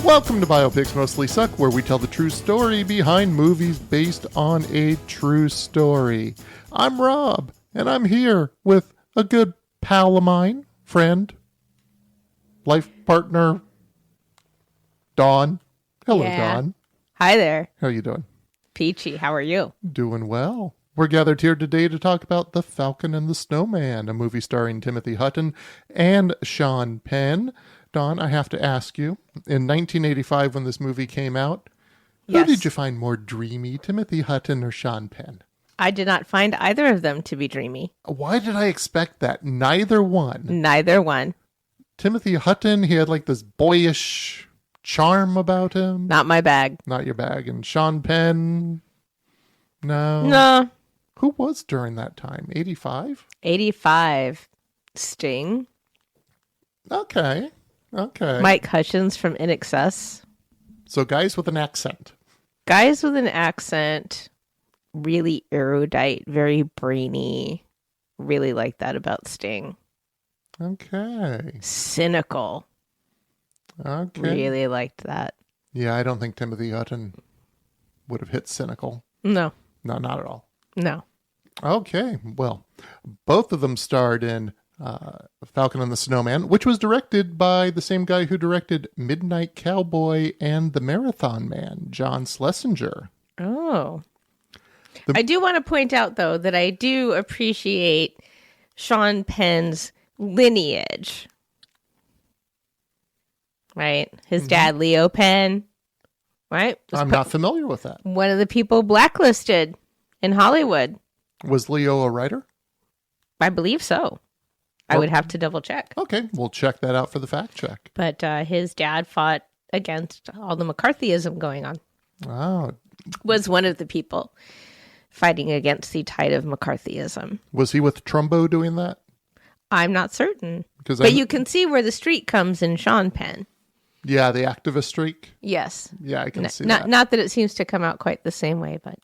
Welcome to Biopics Mostly Suck, where we tell the true story behind movies based on a true story. I'm Rob, and I'm here with a good pal of mine, friend, life partner, Dawn. Hello, Dawn. Hi there. How are you doing? Peachy, how are you? Doing well. We're gathered here today to talk about The Falcon and the Snowman, a movie starring Timothy Hutton and Sean Penn. Dawn, I have to ask you, in 1985 when this movie came out, who did you find more dreamy, Timothy Hutton or Sean Penn? I did not find either of them to be dreamy. Why did I expect that? Neither one. Neither one. Timothy Hutton, he had like this boyish charm about him. Not my bag. Not your bag. And Sean Penn, no. No. Who was during that time? 85? 85. Sting. Okay. Mike Hutchins from In Excess. So guys with an accent. Guys with an accent. Really erudite. Very brainy. Really like that about Sting. Okay. Cynical. Okay. Really liked that. Yeah, I don't think Timothy Hutton would have hit cynical. No, not at all. No. Okay, well, both of them starred in Falcon and the Snowman, which was directed by the same guy who directed Midnight Cowboy and The Marathon Man, John Schlesinger. Oh. I do want to point out, though, that I do appreciate Sean Penn's lineage. Right? His dad, Leo Penn, right? I'm not familiar with that. One of the people blacklisted in Hollywood. Was Leo a writer? I believe so. I would have to double check. Okay, we'll check that out for the fact check. But his dad fought against all the McCarthyism going on. Oh. Was one of the people fighting against the tide of McCarthyism. Was he with Trumbo doing that? I'm not certain. But you can see where the streak comes in Sean Penn. Yeah, the activist streak? Yes. Yeah, I can see that. Not that it seems to come out quite the same way, but...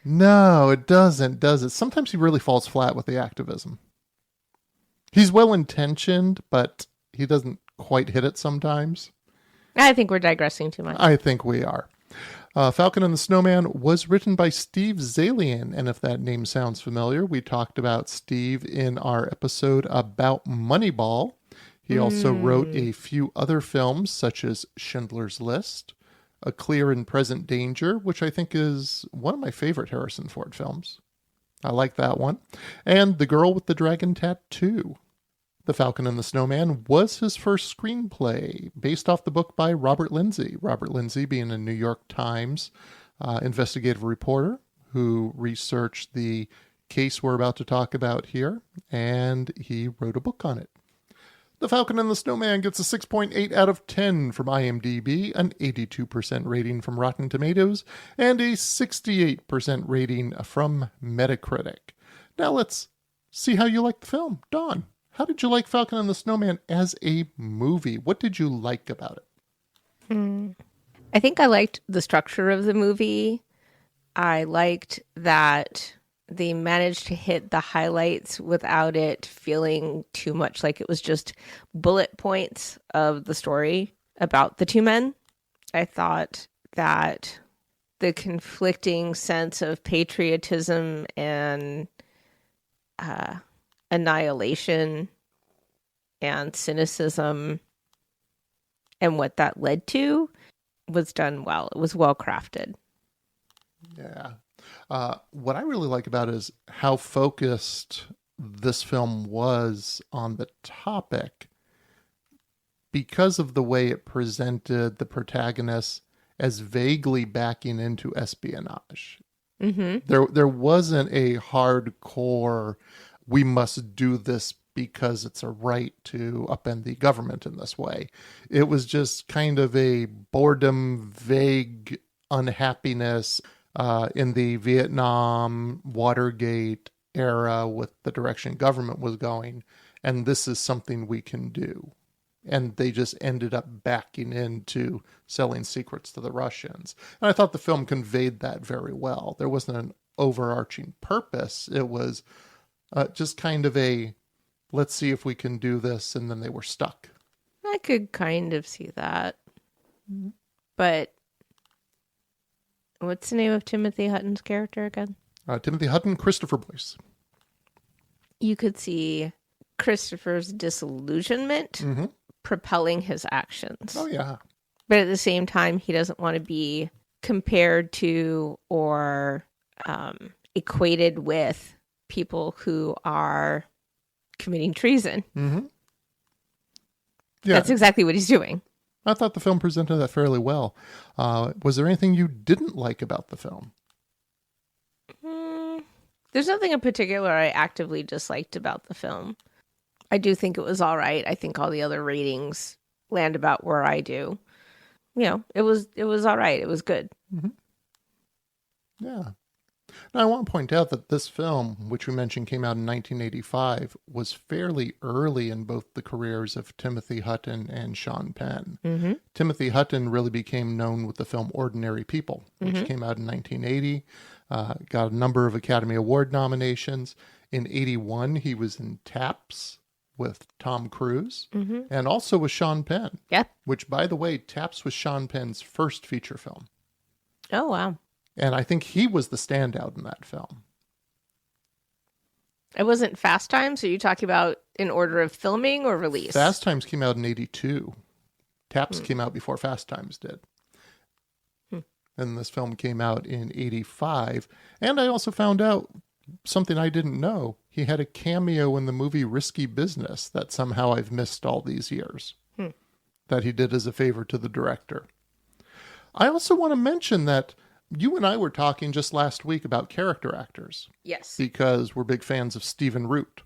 No, it doesn't, does it? Sometimes he really falls flat with the activism. He's well-intentioned, but he doesn't quite hit it sometimes. I think we're digressing too much. I think we are. Falcon and the Snowman was written by Steve Zalian, and if that name sounds familiar, we talked about Steve in our episode about Moneyball. He also wrote a few other films, such as Schindler's List, A Clear and Present Danger, which I think is one of my favorite Harrison Ford films. I like that one. And The Girl with the Dragon Tattoo. The Falcon and the Snowman was his first screenplay, based off the book by Robert Lindsay. Robert Lindsay being a New York Times investigative reporter who researched the case we're about to talk about here, and he wrote a book on it. The Falcon and the Snowman gets a 6.8 out of 10 from IMDb, an 82% rating from Rotten Tomatoes, and a 68% rating from Metacritic. Now let's see how you like the film. Dawn, how did you like Falcon and the Snowman as a movie? What did you like about it? I think I liked the structure of the movie. I liked that they managed to hit the highlights without it feeling too much like it was just bullet points of the story about the two men. I thought that the conflicting sense of patriotism and annihilation and cynicism and what that led to was done well. It was well crafted. Yeah. What I really like about it is how focused this film was on the topic because of the way it presented the protagonist as vaguely backing into espionage. Mm-hmm. There wasn't a hardcore, we must do this because it's a right to upend the government in this way. It was just kind of a boredom, vague unhappiness in the Vietnam, Watergate era with the direction government was going, and this is something we can do. And they just ended up backing into selling secrets to the Russians. And I thought the film conveyed that very well. There wasn't an overarching purpose. It was just kind of a, let's see if we can do this, and then they were stuck. I could kind of see that. But what's the name of Timothy Hutton's character again? Timothy Hutton, Christopher Boyce. You could see Christopher's disillusionment propelling his actions. Oh, yeah. But at the same time, he doesn't want to be compared to or equated with people who are committing treason. Yeah. That's exactly what he's doing. I thought the film presented that fairly well. Was there anything you didn't like about the film? There's nothing in particular I actively disliked about the film. I do think it was all right. I think all the other ratings land about where I do. You know, it was all right. It was good. Yeah. Now, I want to point out that this film, which we mentioned came out in 1985, was fairly early in both the careers of Timothy Hutton and Sean Penn. Timothy Hutton really became known with the film Ordinary People, which came out in 1980, got a number of Academy Award nominations. In 81, he was in Taps with Tom Cruise, and also with Sean Penn. Yeah. Which, by the way, Taps was Sean Penn's first feature film. Oh, wow. And I think he was the standout in that film. It wasn't Fast Times? Are you talking about in order of filming or release? Fast Times came out in 82. Taps came out before Fast Times did. And this film came out in 85. And I also found out something I didn't know. He had a cameo in the movie Risky Business that somehow I've missed all these years. That he did as a favor to the director. I also want to mention that you and I were talking just last week about character actors. Yes. Because we're big fans of Stephen Root.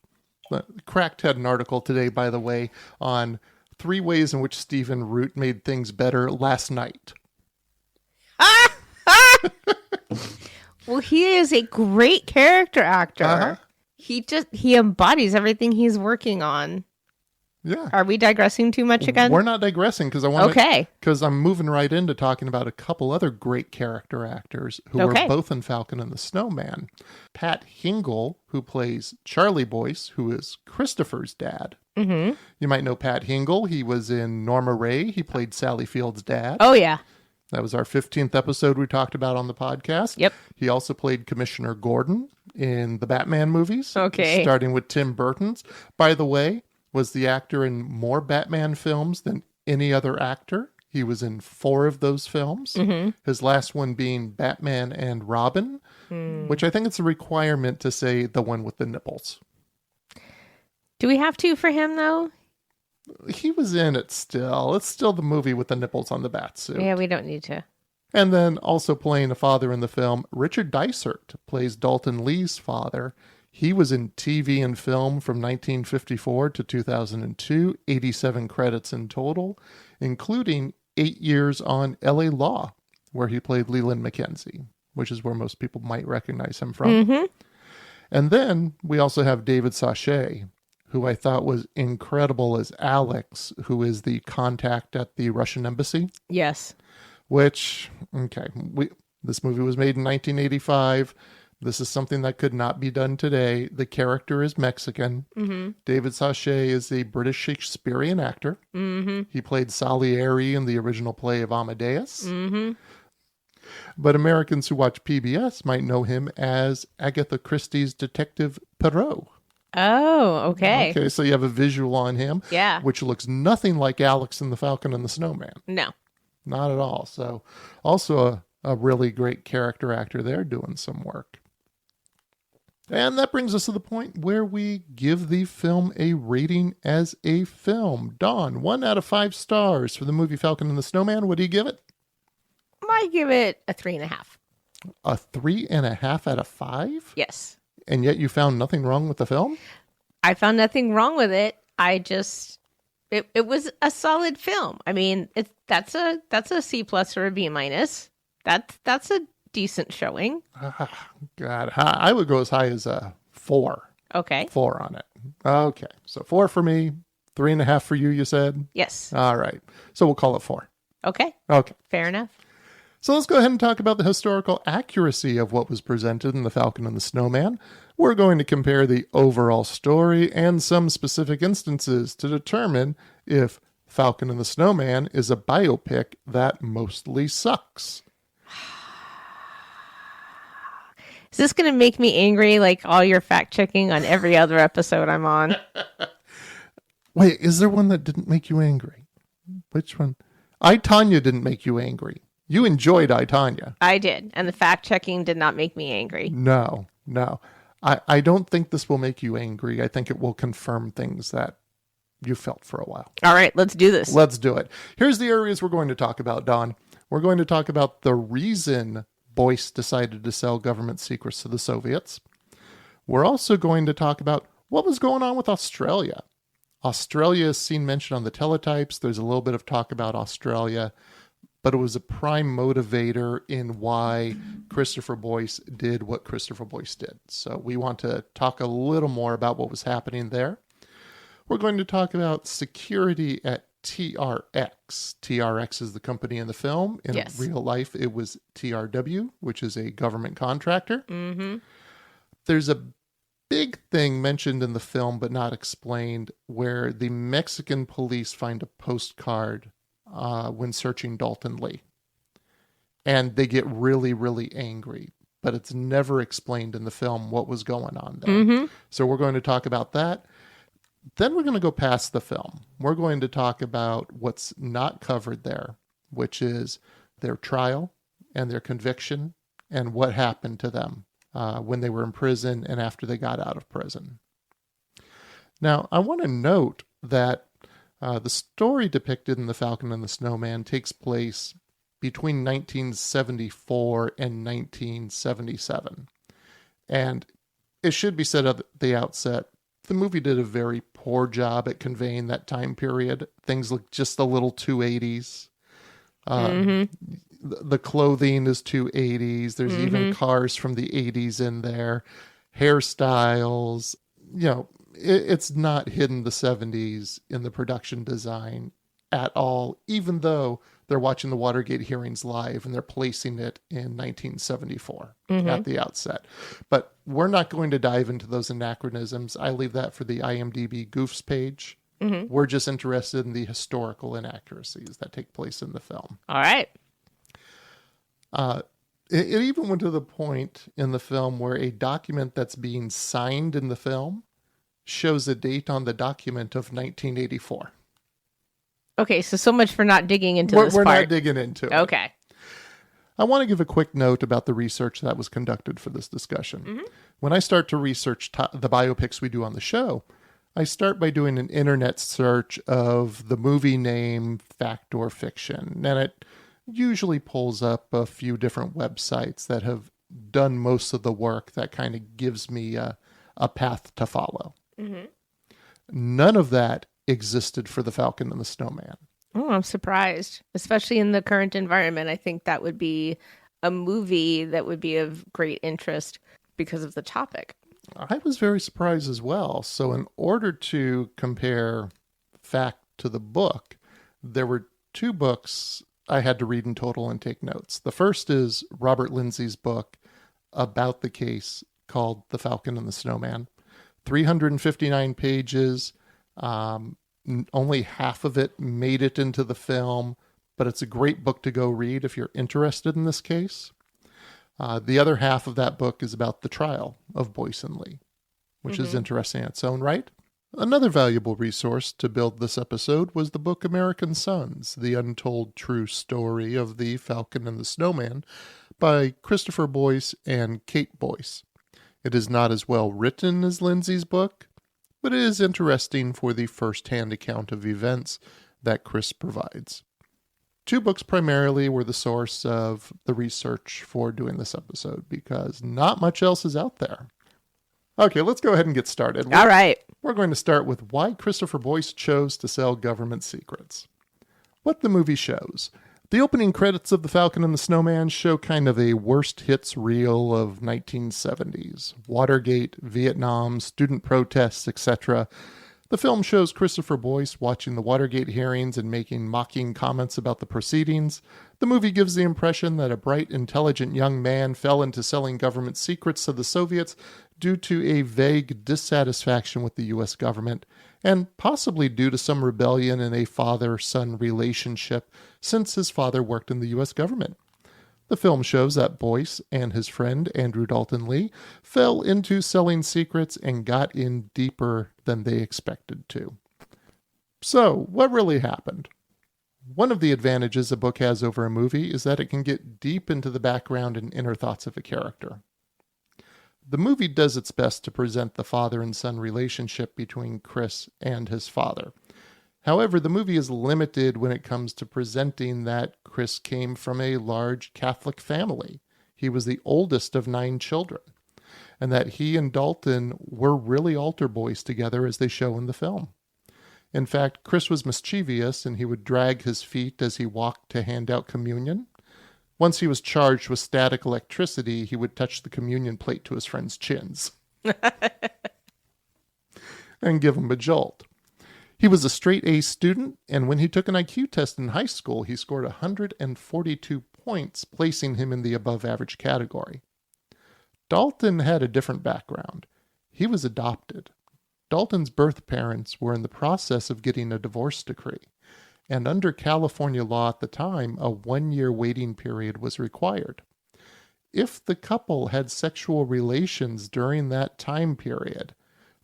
Cracked had an article today, by the way, on 3 ways in which Stephen Root made things better last night. Well, he is a great character actor. He embodies everything he's working on. Yeah. Are we digressing too much again? We're not digressing because I want Okay. Because I'm moving right into talking about a couple other great character actors who were both in Falcon and the Snowman. Pat Hingle, who plays Charlie Boyce, who is Christopher's dad. You might know Pat Hingle. He was in Norma Ray. He played Sally Field's dad. Oh, yeah. That was our 15th episode we talked about on the podcast. Yep. He also played Commissioner Gordon in the Batman movies. Okay. Starting with Tim Burton's. By the way, was the actor in more Batman films than any other actor. He was in 4 of those films. His last one being Batman and Robin, which I think it's a requirement to say the one with the nipples. Do we have to for him, though? He was in it still. It's still the movie with the nipples on the batsuit. Yeah, we don't need to. And then also playing a father in the film, Richard Dysart plays Daulton Lee's father. He was in TV and film from 1954 to 2002, 87 credits in total, including 8 years on LA Law, where he played Leland Mackenzie, which is where most people might recognize him from. And then we also have David Sachet, who I thought was incredible as Alex, who is the contact at the Russian embassy. Yes. Which, this movie was made in 1985. This is something that could not be done today. The character is Mexican. David Sachet is a British Shakespearean actor. He played Salieri in the original play of Amadeus. But Americans who watch PBS might know him as Agatha Christie's Detective Poirot. Oh, okay. Okay, so you have a visual on him. Yeah. Which looks nothing like Alex in The Falcon and the Snowman. No. Not at all. So also a really great character actor there doing some work. And that brings us to the point where we give the film a rating as a film. Dawn, 1 out of 5 stars for the movie Falcon and the Snowman. What do you give it? I give it a 3.5. A 3.5 out of 5? Yes. And yet you found nothing wrong with the film? I found nothing wrong with it. It was a solid film. I mean, that's a C+ or a B-. That's a decent showing. God, I would go as high as a 4. Okay. 4 on it. Okay, so 4 for me, 3.5 for you, you said? Yes. All right, so we'll call it 4. Okay. Okay. Fair enough. So let's go ahead and talk about the historical accuracy of what was presented in The Falcon and the Snowman. We're going to compare the overall story and some specific instances to determine if Falcon and the Snowman is a biopic that mostly sucks. Is this going to make me angry like all your fact checking on every other episode I'm on? Wait, is there one that didn't make you angry? Which one? I, Tonya didn't make you angry. You enjoyed I, Tonya. I did. And the fact checking did not make me angry. No. I don't think this will make you angry. I think it will confirm things that you felt for a while. All right, let's do this. Let's do it. Here's the areas we're going to talk about, Don. We're going to talk about the reason Boyce decided to sell government secrets to the Soviets. We're also going to talk about what was going on with Australia. Australia is seen mentioned on the teletypes. There's a little bit of talk about Australia, but it was a prime motivator in why Christopher Boyce did what Christopher Boyce did. So we want to talk a little more about what was happening there. We're going to talk about security at TRX. TRX is the company in the film. In real life, it was TRW, which is a government contractor. Mm-hmm. There's a big thing mentioned in the film but not explained where the Mexican police find a postcard when searching Daulton Lee. And they get really, really angry. But it's never explained in the film what was going on there. Mm-hmm. So we're going to talk about that. Then we're going to go past the film. We're going to talk about what's not covered there, which is their trial and their conviction and what happened to them when they were in prison and after they got out of prison. Now, I want to note that the story depicted in The Falcon and the Snowman takes place between 1974 and 1977. And it should be said at the outset, the movie did a very poor job at conveying that time period. Things look just a little too 80s. The clothing is too 80s. There's even cars from the 80s in there. Hairstyles. It's not hidden the 70s in the production design at all, even though they're watching the Watergate hearings live and they're placing it in 1974 at the outset. But we're not going to dive into those anachronisms. I leave that for the IMDb Goofs page. We're just interested in the historical inaccuracies that take place in the film. All right. It even went to the point in the film where a document that's being signed in the film shows a date on the document of 1984. Okay, so much for not digging into this part. We're not digging into it. Okay. I want to give a quick note about the research that was conducted for this discussion. When I start to research the biopics we do on the show, I start by doing an internet search of the movie name, fact or fiction, and it usually pulls up a few different websites that have done most of the work that kind of gives me a path to follow. None of that existed for The Falcon and the Snowman. Oh, I'm surprised, especially in the current environment. I think that would be a movie that would be of great interest because of the topic. I was very surprised as well. So in order to compare fact to the book, there were two books I had to read in total and take notes. The first is Robert Lindsay's book about the case called The Falcon and the Snowman. 359 pages. Only half of it made it into the film, but it's a great book to go read if you're interested in this case. The other half of that book is about the trial of Boyce and Lee, which is interesting in its own right. Another valuable resource to build this episode was the book American Sons, The Untold True Story of the Falcon and the Snowman by Christopher Boyce and Kate Boyce. It is not as well written as Lindsay's book, but it is interesting for the first-hand account of events that Chris provides. Two books primarily were the source of the research for doing this episode because not much else is out there. Okay, let's go ahead and get started. All right. We're going to start with why Christopher Boyce chose to sell government secrets. What the movie shows. The opening credits of The Falcon and the Snowman show kind of a worst hits reel of 1970s. Watergate, Vietnam, student protests, etc. The film shows Christopher Boyce watching the Watergate hearings and making mocking comments about the proceedings. The movie gives the impression that a bright, intelligent young man fell into selling government secrets to the Soviets due to a vague dissatisfaction with the U.S. government, and possibly due to some rebellion in a father-son relationship since his father worked in the U.S. government. The film shows that Boyce and his friend, Andrew Daulton Lee, fell into selling secrets and got in deeper than they expected to. So, what really happened? One of the advantages a book has over a movie is that it can get deep into the background and inner thoughts of a character. The movie does its best to present the father and son relationship between Chris and his father. However, the movie is limited when it comes to presenting that Chris came from a large Catholic family. He was the oldest of 9 children, and that he and Daulton were really altar boys together as they show in the film. In fact, Chris was mischievous and he would drag his feet as he walked to hand out communion. Once he was charged with static electricity, he would touch the communion plate to his friends' chins and give them a jolt. He was a straight A student, and when he took an IQ test in high school, he scored 142 points, placing him in the above-average category. Daulton had a different background. He was adopted. Daulton's birth parents were in the process of getting a divorce decree, and under California law at the time, a 1-year waiting period was required. If the couple had sexual relations during that time period,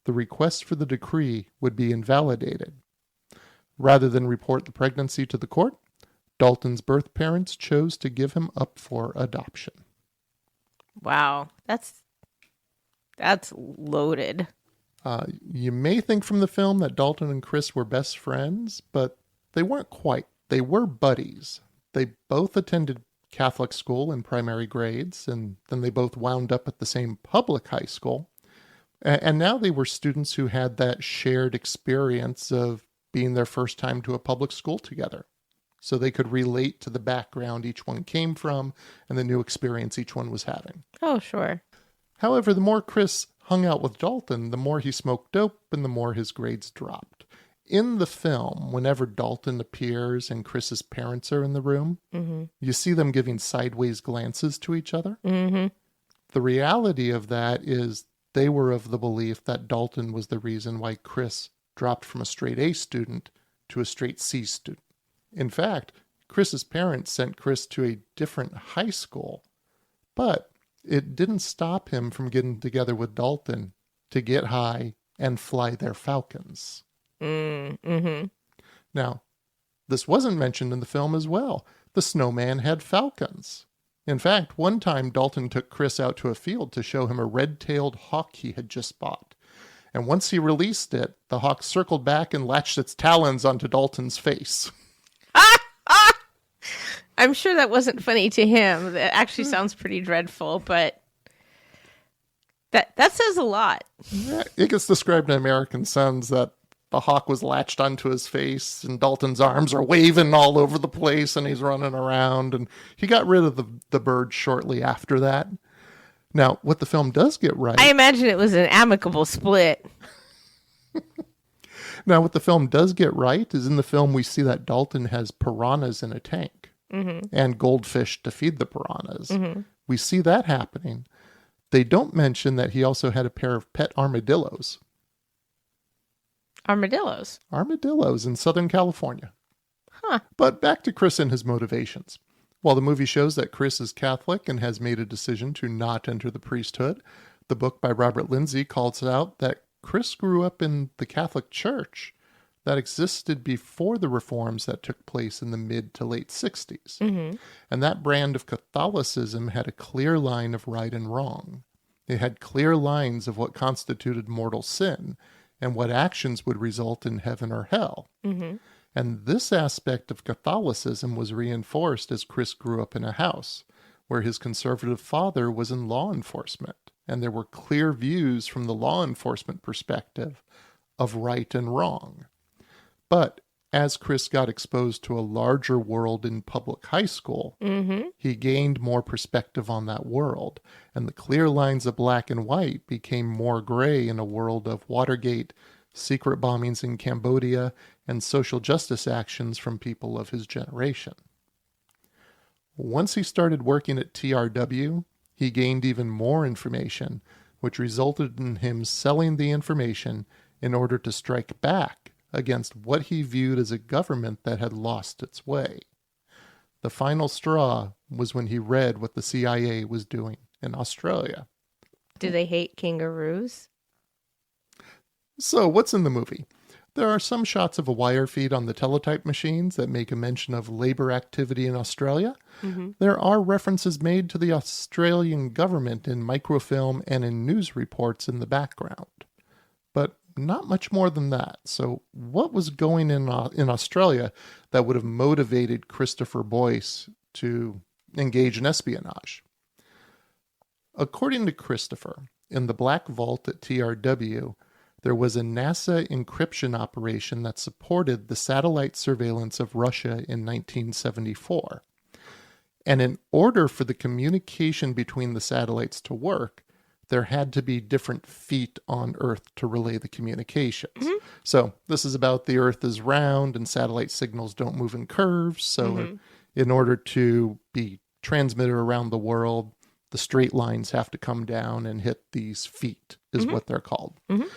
the request for the decree would be invalidated. Rather than report the pregnancy to the court, Daulton's birth parents chose to give him up for adoption. Wow, that's loaded. You may think from the film that Daulton and Chris were best friends, but they weren't quite. They were buddies. They both attended Catholic school in primary grades, and then they both wound up at the same public high school. And now they were students who had that shared experience of being their first time to a public school together. So they could relate to the background each one came from and the new experience each one was having. Oh, sure. However, the more Chris hung out with Daulton, the more he smoked dope and the more his grades dropped. In the film, whenever Daulton appears and Chris's parents are in the room, you see them giving sideways glances to each other. The reality of that is they were of the belief that Daulton was the reason why Chris dropped from a straight A student to a straight C student. In fact, Chris's parents sent Chris to a different high school, but it didn't stop him from getting together with Daulton to get high and fly their Falcons. Now, this wasn't mentioned in the film as well. The Snowman had falcons. In fact, one time Daulton took Chris out to a field to show him a red-tailed hawk he had just bought. And once he released it, the hawk circled back and latched its talons onto Dalton's face. I'm sure that wasn't funny to him. That actually sounds pretty dreadful, but that says a lot. Yeah, it gets described in American Sons that the hawk was latched onto his face and Dalton's arms are waving all over the place and he's running around, and he got rid of the bird shortly after that. Now, what the film does get right... I imagine it was an amicable split. Now, what the film does get right is in the film we see that Daulton has piranhas in a tank and goldfish to feed the piranhas. We see that happening. They don't mention that he also had a pair of pet armadillos. Armadillos? Armadillos in Southern California. Huh. But back to Chris and his motivations. While the movie shows that Chris is Catholic and has made a decision to not enter the priesthood, the book by Robert Lindsay calls out that Chris grew up in the Catholic Church that existed before the reforms that took place in the mid to late 60s. And that brand of Catholicism had a clear line of right and wrong. It had clear lines of what constituted mortal sin and what actions would result in heaven or hell. And this aspect of Catholicism was reinforced as Chris grew up in a house where his conservative father was in law enforcement, and there were clear views from the law enforcement perspective of right and wrong. But as Chris got exposed to a larger world in public high school, he gained more perspective on that world, and the clear lines of black and white became more gray in a world of Watergate, secret bombings in Cambodia, and social justice actions from people of his generation. Once he started working at TRW, he gained even more information, which resulted in him selling the information in order to strike back against what he viewed as a government that had lost its way. The final straw was when he read what the CIA was doing in Australia. Do they hate kangaroos? So, what's in the movie? There are some shots of a wire feed on the teletype machines that make a mention of labor activity in Australia. Mm-hmm. There are references made to the Australian government in microfilm and in news reports in the background. But not much more than that. So what was going in Australia that would have motivated Christopher Boyce to engage in espionage? According to Christopher, in the Black Vault at TRW, there was a NASA encryption operation that supported the satellite surveillance of Russia in 1974. And in order for the communication between the satellites to work, there had to be different feet on Earth to relay the communications. Mm-hmm. So this is about the Earth is round and satellite signals don't move in curves. So in order to be transmitted around the world, the straight lines have to come down and hit these feet, is what they're called. Mm-hmm.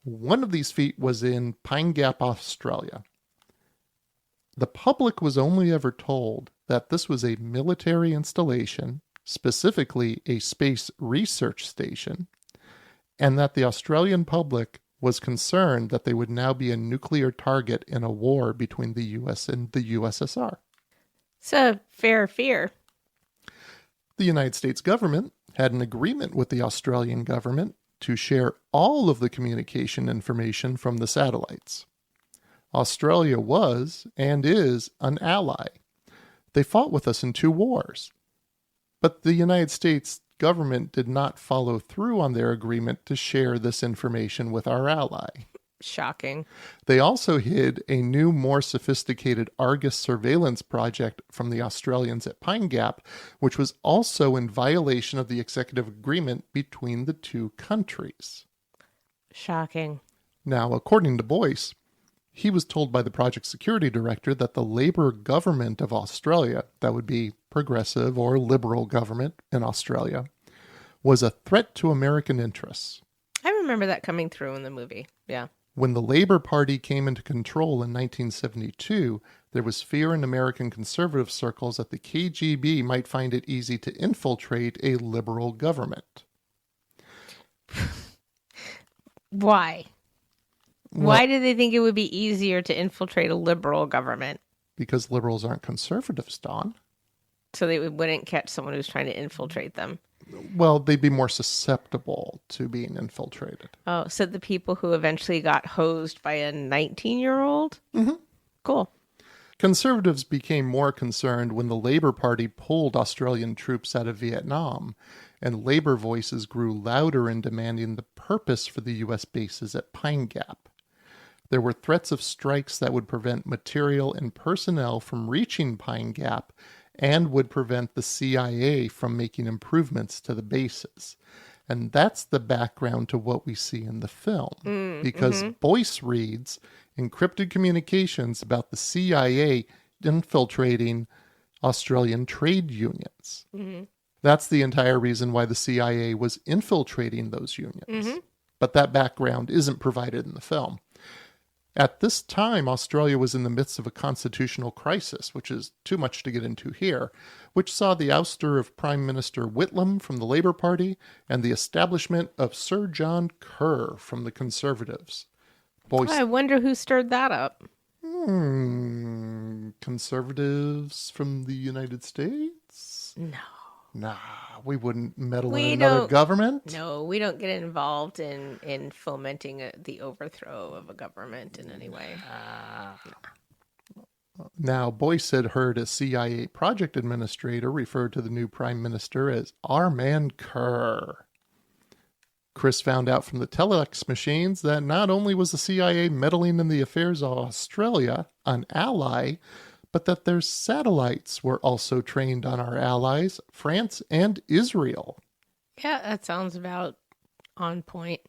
One of these feet was in Pine Gap, Australia. The public was only ever told that this was a military installation, specifically a space research station, and that the Australian public was concerned that they would now be a nuclear target in a war between the US and the USSR. It's a fair fear. The United States government had an agreement with the Australian government to share all of the communication information from the satellites. Australia was, and is, an ally. They fought with us in 2 wars. But the United States government did not follow through on their agreement to share this information with our ally. Shocking. They also hid a new, more sophisticated Argus surveillance project from the Australians at Pine Gap, which was also in violation of the executive agreement between the 2 countries. Shocking. Now, according to Boyce, he was told by the project security director that the Labour government of Australia, that would be progressive or liberal government in Australia, was a threat to American interests. I remember that coming through in the movie. Yeah. When the Labour Party came into control in 1972, there was fear in American conservative circles that the KGB might find it easy to infiltrate a liberal government. Why? Why did they think it would be easier to infiltrate a liberal government? Because liberals aren't conservatives, Dawn. So they wouldn't catch someone who's trying to infiltrate them. Well, they'd be more susceptible to being infiltrated. Oh, so the people who eventually got hosed by a 19-year-old? Mm-hmm. Cool. Conservatives became more concerned when the Labour Party pulled Australian troops out of Vietnam, and Labour voices grew louder in demanding the purpose for the U.S. bases at Pine Gap. There were threats of strikes that would prevent material and personnel from reaching Pine Gap and would prevent the CIA from making improvements to the bases. And that's the background to what we see in the film. Because Boyce reads encrypted communications about the CIA infiltrating Australian trade unions. Mm-hmm. That's the entire reason why the CIA was infiltrating those unions. Mm-hmm. But that background isn't provided in the film. At this time, Australia was in the midst of a constitutional crisis, which is too much to get into here, which saw the ouster of Prime Minister Whitlam from the Labour Party and the establishment of Sir John Kerr from the Conservatives. Boyce... I wonder who stirred that up. Conservatives from the United States? No. Nah, we wouldn't meddle in another government. No, we don't get involved in fomenting the overthrow of a government in any way. Now, Boyce had heard a CIA project administrator refer to the new prime minister as our man Kerr. Chris found out from the telex machines that not only was the CIA meddling in the affairs of Australia, an ally, but that their satellites were also trained on our allies, France and Israel. Yeah, that sounds about on point.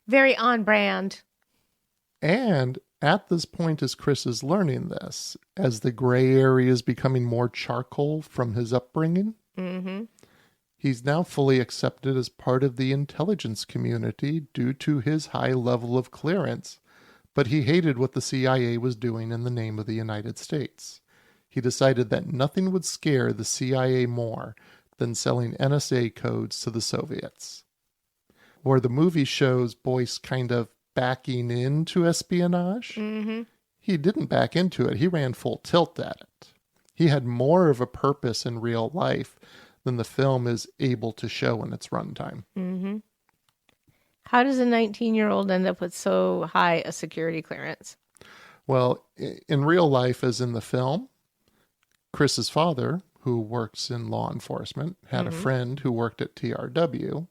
Very on brand. And at this point, as Chris is learning this, as the gray area is becoming more charcoal from his upbringing, he's now fully accepted as part of the intelligence community due to his high level of clearance, but he hated what the CIA was doing in the name of the United States. He decided that nothing would scare the CIA more than selling NSA codes to the Soviets. Where the movie shows Boyce kind of backing into espionage, he didn't back into it. He ran full tilt at it. He had more of a purpose in real life than the film is able to show in its runtime. How does a 19-year-old end up with so high a security clearance? Well, in real life, as in the film, Chris's father, who works in law enforcement, had a friend who worked at TRW.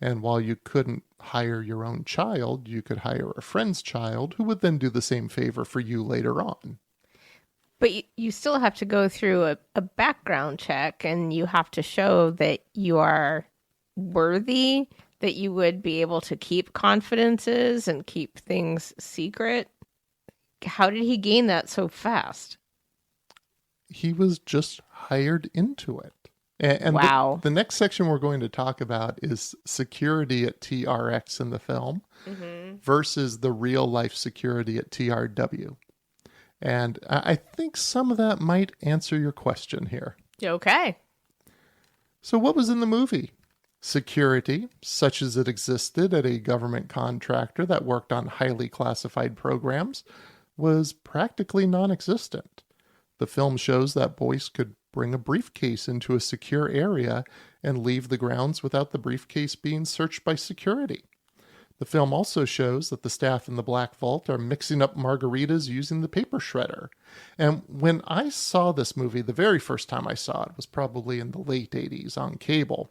And while you couldn't hire your own child, you could hire a friend's child who would then do the same favor for you later on. But you still have to go through a background check, and you have to show that you are worthy, that you would be able to keep confidences and keep things secret. How did he gain that so fast? He was just hired into it. And wow. The next section we're going to talk about is security at TRX in the film versus the real life security at TRW. And I think some of that might answer your question here. Okay. So what was in the movie? Security, such as it existed at a government contractor that worked on highly classified programs, was practically non-existent. The film shows that Boyce could bring a briefcase into a secure area and leave the grounds without the briefcase being searched by security. The film also shows that the staff in the Black Vault are mixing up margaritas using the paper shredder. And when I saw this movie, the very first time I saw it was probably in the late 80s on cable.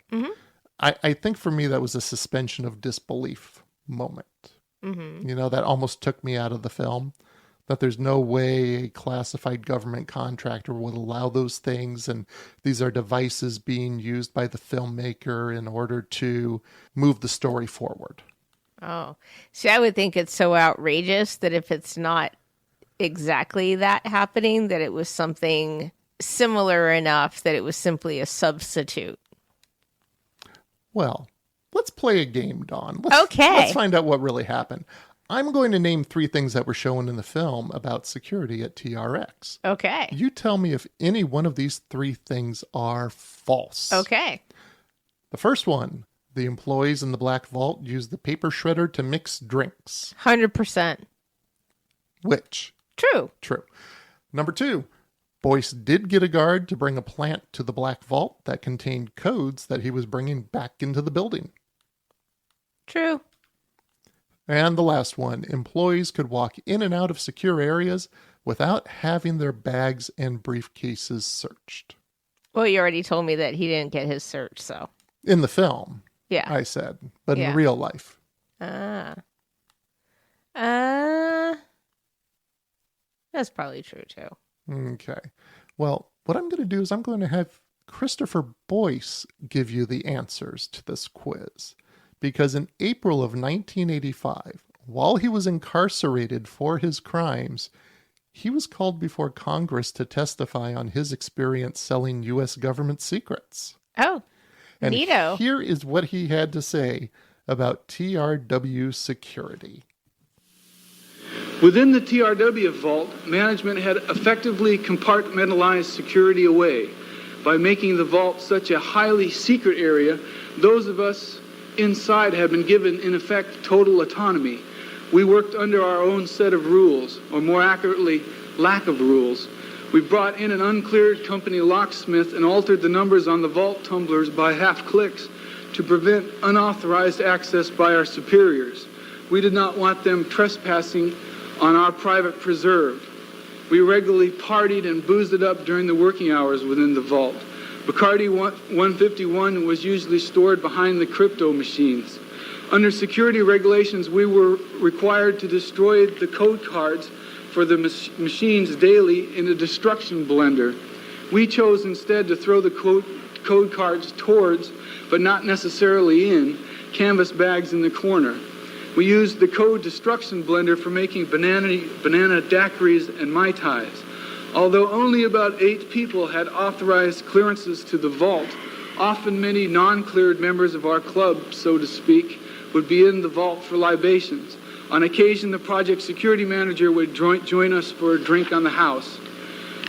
I think for me that was a suspension of disbelief moment. You know, that almost took me out of the film. That there's no way a classified government contractor would allow those things, and these are devices being used by the filmmaker in order to move the story forward. Oh, see, I would think it's so outrageous that if it's not exactly that happening, that it was something similar enough that it was simply a substitute. Well, let's play a game, Dawn. Okay. Let's find out what really happened. I'm going to name 3 things that were shown in the film about security at TRX. Okay. You tell me if any one of these 3 things are false. Okay. The first one, the employees in the Black Vault used the paper shredder to mix drinks. 100%. Which? True. True. Number 2, Boyce did get a guard to bring a plant to the Black Vault that contained codes that he was bringing back into the building. True. And the last one, employees could walk in and out of secure areas without having their bags and briefcases searched. Well, you already told me that he didn't get his search, so. In the film, yeah, I said, but in real life. That's probably true, too. Okay. Well, what I'm going to do is I'm going to have Christopher Boyce give you the answers to this quiz. Because in April of 1985, while he was incarcerated for his crimes, he was called before Congress to testify on his experience selling U.S. government secrets. Oh, and neato. Here is what he had to say about TRW security. Within the TRW vault, management had effectively compartmentalized security away. By making the vault such a highly secret area, those of us inside had been given, in effect, total autonomy. We worked under our own set of rules, or more accurately, lack of rules. We brought in an uncleared company locksmith and altered the numbers on the vault tumblers by half clicks to prevent unauthorized access by our superiors. We did not want them trespassing on our private preserve. We regularly partied and boozed it up during the working hours within the vault. Bacardi 151 was usually stored behind the crypto machines. Under security regulations, we were required to destroy the code cards for the machines daily in a destruction blender. We chose instead to throw the code cards towards, but not necessarily in, canvas bags in the corner. We used the code destruction blender for making banana daiquiris and Mai Tais. Although only about 8 people had authorized clearances to the vault, often many non-cleared members of our club, so to speak, would be in the vault for libations. On occasion, the project security manager would join us for a drink on the house.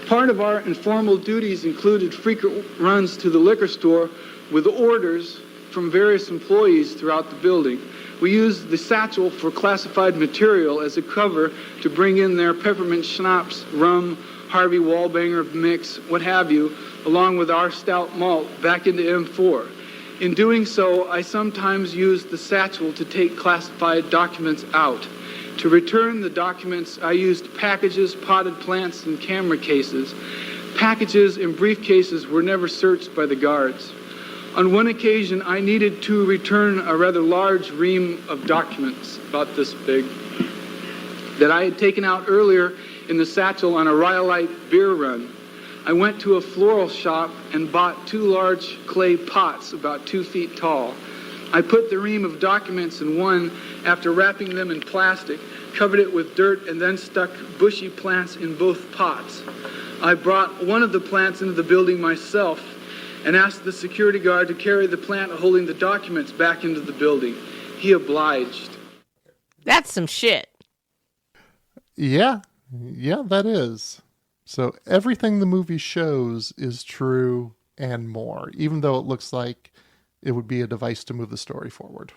Part of our informal duties included frequent runs to the liquor store with orders from various employees throughout the building. We used the satchel for classified material as a cover to bring in their peppermint schnapps, rum, Harvey Wallbanger mix, what have you, along with our stout malt back into M4. In doing so, I sometimes used the satchel to take classified documents out. To return the documents, I used packages, potted plants, and camera cases. Packages and briefcases were never searched by the guards. On one occasion, I needed to return a rather large ream of documents, about this big, that I had taken out earlier in the satchel on a Rhyolite beer run. I went to a floral shop and bought 2 large clay pots about 2 feet tall. I put the ream of documents in one after wrapping them in plastic, covered it with dirt, and then stuck bushy plants in both pots. I brought one of the plants into the building myself and asked the security guard to carry the plant holding the documents back into the building. He obliged. That's some shit. Yeah, that is. So everything the movie shows is true and more, even though it looks like it would be a device to move the story forward.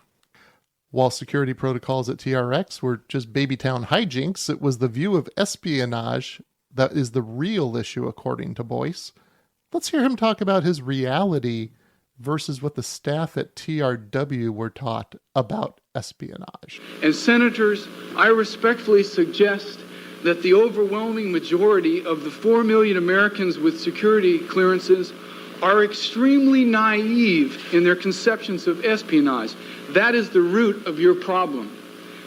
While security protocols at TRX were just babytown hijinks, it was the view of espionage that is the real issue, according to Boyce. Let's hear him talk about his reality versus what the staff at TRW were taught about espionage. As senators, I respectfully suggest that the overwhelming majority of the 4 million Americans with security clearances are extremely naive in their conceptions of espionage. That is the root of your problem.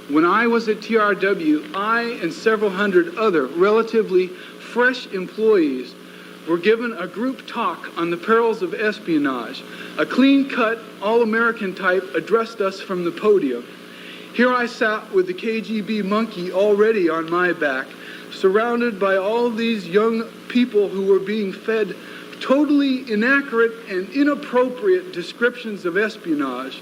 When I was at TRW, I and several hundred other relatively fresh employees were given a group talk on the perils of espionage. A clean-cut, all-American type addressed us from the podium. Here I sat with the KGB monkey already on my back, surrounded by all these young people who were being fed totally inaccurate and inappropriate descriptions of espionage.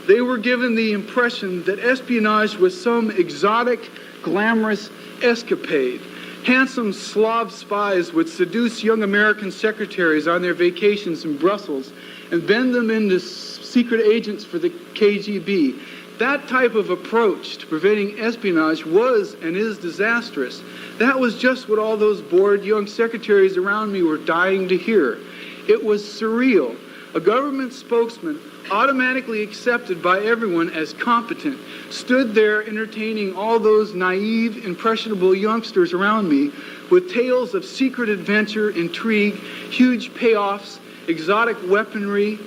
They were given the impression that espionage was some exotic, glamorous escapade. Handsome Slav spies would seduce young American secretaries on their vacations in Brussels and bend them into secret agents for the KGB. That type of approach to preventing espionage was and is disastrous. That was just what all those bored young secretaries around me were dying to hear. It was surreal. A government spokesman, automatically accepted by everyone as competent, stood there entertaining all those naive, impressionable youngsters around me with tales of secret adventure, intrigue, huge payoffs, exotic weaponry,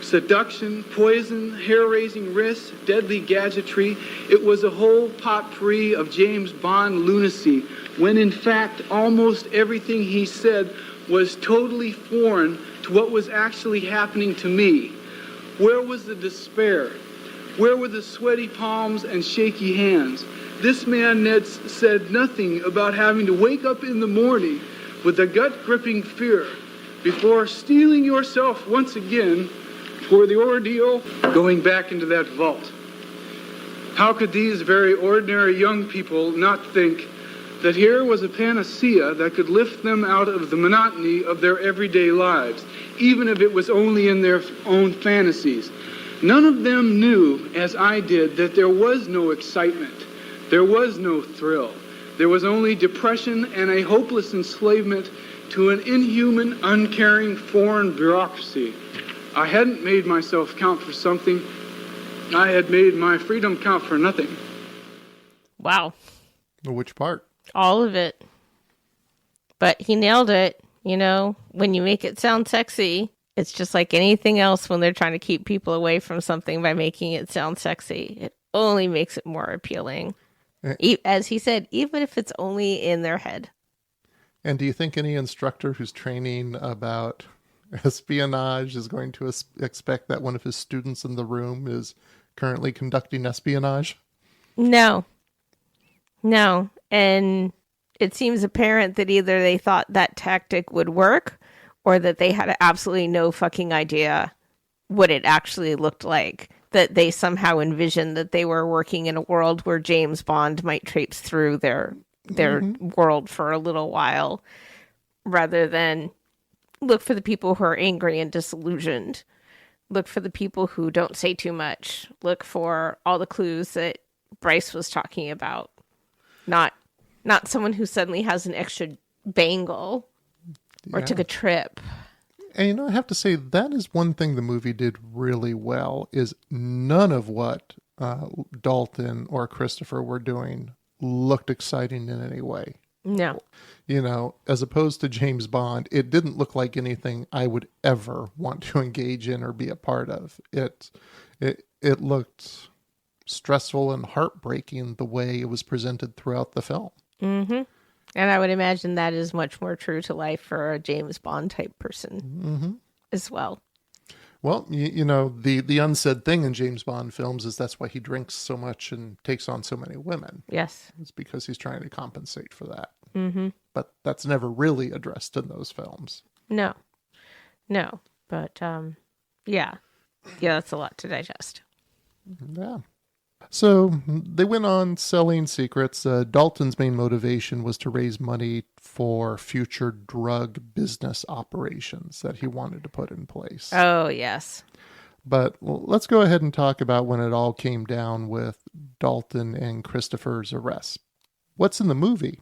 seduction, poison, hair-raising risks, deadly gadgetry. It was a whole potpourri of James Bond lunacy, when in fact almost everything he said was totally foreign to what was actually happening to me. Where was the despair? Where were the sweaty palms and shaky hands? This man, Ned, said nothing about having to wake up in the morning with a gut-gripping fear before steeling yourself once again for the ordeal going back into that vault. How could these very ordinary young people not think that here was a panacea that could lift them out of the monotony of their everyday lives, even if it was only in their own fantasies? None of them knew, as I did, that there was no excitement, there was no thrill. There was only depression and a hopeless enslavement to an inhuman, uncaring foreign bureaucracy. I hadn't made myself count for something. I had made my freedom count for nothing. Wow. Which part? All of it. But he nailed it. You know, when you make it sound sexy, it's just like anything else when they're trying to keep people away from something by making it sound sexy. It only makes it more appealing. As he said, even if it's only in their head. And do you think any instructor who's training about espionage is going to expect that one of his students in the room is currently conducting espionage? No. No. And it seems apparent that either they thought that tactic would work or that they had absolutely no fucking idea what it actually looked like. That they somehow envisioned that they were working in a world where James Bond might traipse through their world for a little while, rather than look for the people who are angry and disillusioned. Look for the people who don't say too much. Look for all the clues that Bryce was talking about. Not someone who suddenly has an extra bangle or took a trip. And I have to say, that is one thing the movie did really well, is none of what Daulton or Christopher were doing looked exciting in any way. No. As opposed to James Bond, it didn't look like anything I would ever want to engage in or be a part of. It looked stressful and heartbreaking the way it was presented throughout the film. Mm-hmm. And I would imagine that is much more true to life for a James Bond type person as well. Well, the unsaid thing in James Bond films is that's why he drinks so much and takes on so many women. Yes. It's because he's trying to compensate for that. Mm-hmm. But that's never really addressed in those films. No. But, yeah, that's a lot to digest. Yeah. So they went on selling secrets. Dalton's main motivation was to raise money for future drug business operations that he wanted to put in place. Oh, yes. But let's go ahead and talk about when it all came down with Daulton and Christopher's arrests. What's in the movie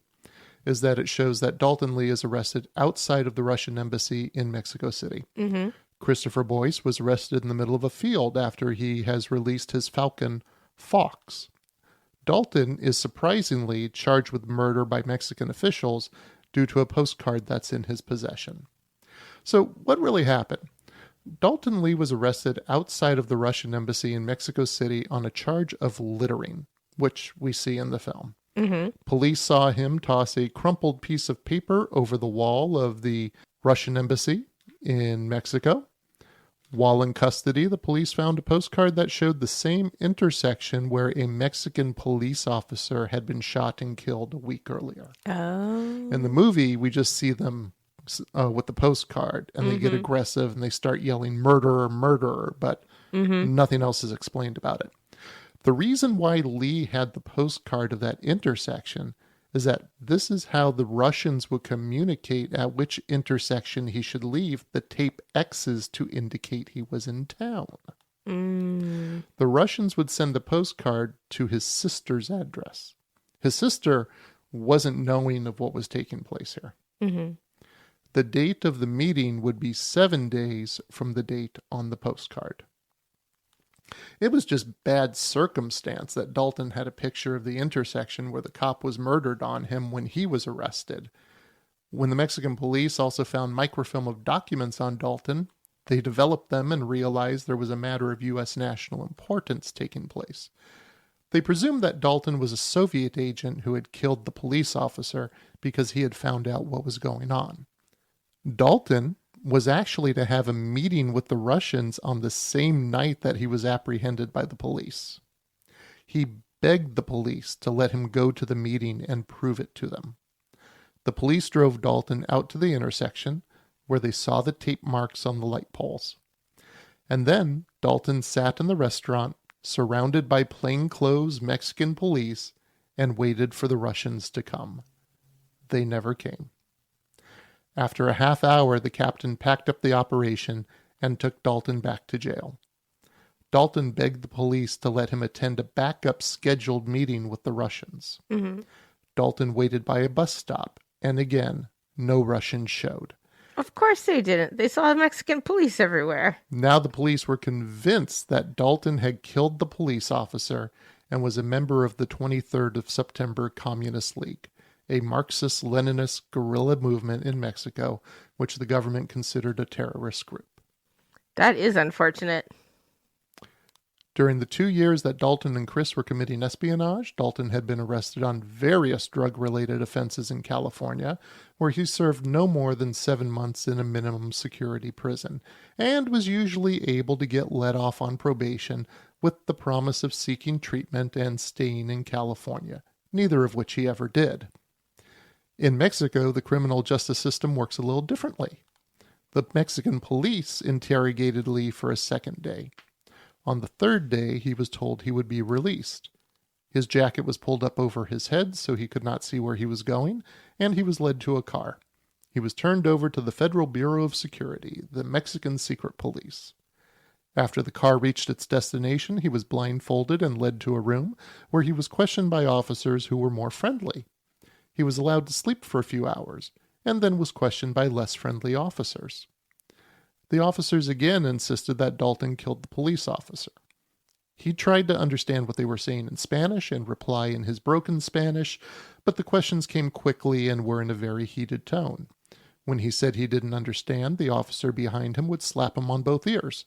is that it shows that Daulton Lee is arrested outside of the Russian embassy in Mexico City. Mm-hmm. Christopher Boyce was arrested in the middle of a field after he has released his Falcon Fox. Daulton is surprisingly charged with murder by Mexican officials due to a postcard that's in his possession. So what really happened? Daulton Lee was arrested outside of the Russian embassy in Mexico City on a charge of littering, which we see in the film. Mm-hmm. Police saw him toss a crumpled piece of paper over the wall of the Russian embassy in Mexico. While in custody, the police found a postcard that showed the same intersection where a Mexican police officer had been shot and killed a week earlier. Oh. In the movie, we just see them with the postcard, and they get aggressive and they start yelling, "Murderer, murderer," but nothing else is explained about it. The reason why Lee had the postcard of that intersection is that this is how the Russians would communicate at which intersection he should leave the tape X's to indicate he was in town. Mm. The Russians would send the postcard to his sister's address. His sister wasn't knowing of what was taking place here. Mm-hmm. The date of the meeting would be 7 days from the date on the postcard. It was just bad circumstance that Daulton had a picture of the intersection where the cop was murdered on him when he was arrested. When the Mexican police also found microfilm of documents on Daulton, they developed them and realized there was a matter of U.S. national importance taking place. They presumed that Daulton was a Soviet agent who had killed the police officer because he had found out what was going on. Daulton was actually to have a meeting with the Russians on the same night that he was apprehended by the police. He begged the police to let him go to the meeting and prove it to them. The police drove Daulton out to the intersection, where they saw the tape marks on the light poles. And then Daulton sat in the restaurant, surrounded by plainclothes Mexican police, and waited for the Russians to come. They never came. After a half hour, the captain packed up the operation and took Daulton back to jail. Daulton begged the police to let him attend a backup scheduled meeting with the Russians. Mm-hmm. Daulton waited by a bus stop, and again, no Russians showed. Of course they didn't. They saw Mexican police everywhere. Now the police were convinced that Daulton had killed the police officer and was a member of the 23rd of September Communist League, a Marxist-Leninist guerrilla movement in Mexico, which the government considered a terrorist group. That is unfortunate. During the 2 years that Daulton and Chris were committing espionage, Daulton had been arrested on various drug-related offenses in California, where he served no more than 7 months in a minimum security prison, and was usually able to get let off on probation with the promise of seeking treatment and staying in California, neither of which he ever did. In Mexico, the criminal justice system works a little differently. The Mexican police interrogated Lee for a second day. On the third day, he was told he would be released. His jacket was pulled up over his head so he could not see where he was going, and he was led to a car. He was turned over to the Federal Bureau of Security, the Mexican secret police. After the car reached its destination, he was blindfolded and led to a room where he was questioned by officers who were more friendly. He was allowed to sleep for a few hours, and then was questioned by less friendly officers. The officers again insisted that Daulton killed the police officer. He tried to understand what they were saying in Spanish and reply in his broken Spanish, but the questions came quickly and were in a very heated tone. When he said he didn't understand, the officer behind him would slap him on both ears.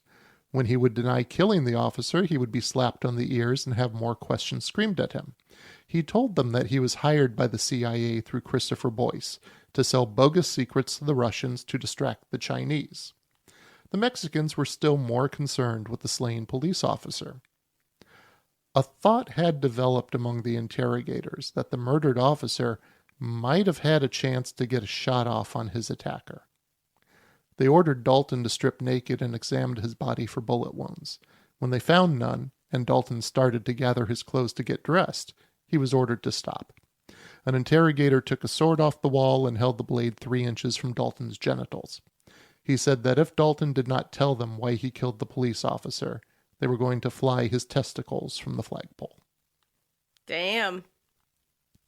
When he would deny killing the officer, he would be slapped on the ears and have more questions screamed at him. He told them that he was hired by the CIA through Christopher Boyce to sell bogus secrets to the Russians to distract the Chinese. The Mexicans were still more concerned with the slain police officer. A thought had developed among the interrogators that the murdered officer might have had a chance to get a shot off on his attacker. They ordered Daulton to strip naked and examined his body for bullet wounds. When they found none, and Daulton started to gather his clothes to get dressed, he was ordered to stop. An interrogator took a sword off the wall and held the blade 3 inches from Daulton's genitals. He said that if Daulton did not tell them why he killed the police officer, they were going to fly his testicles from the flagpole. Damn.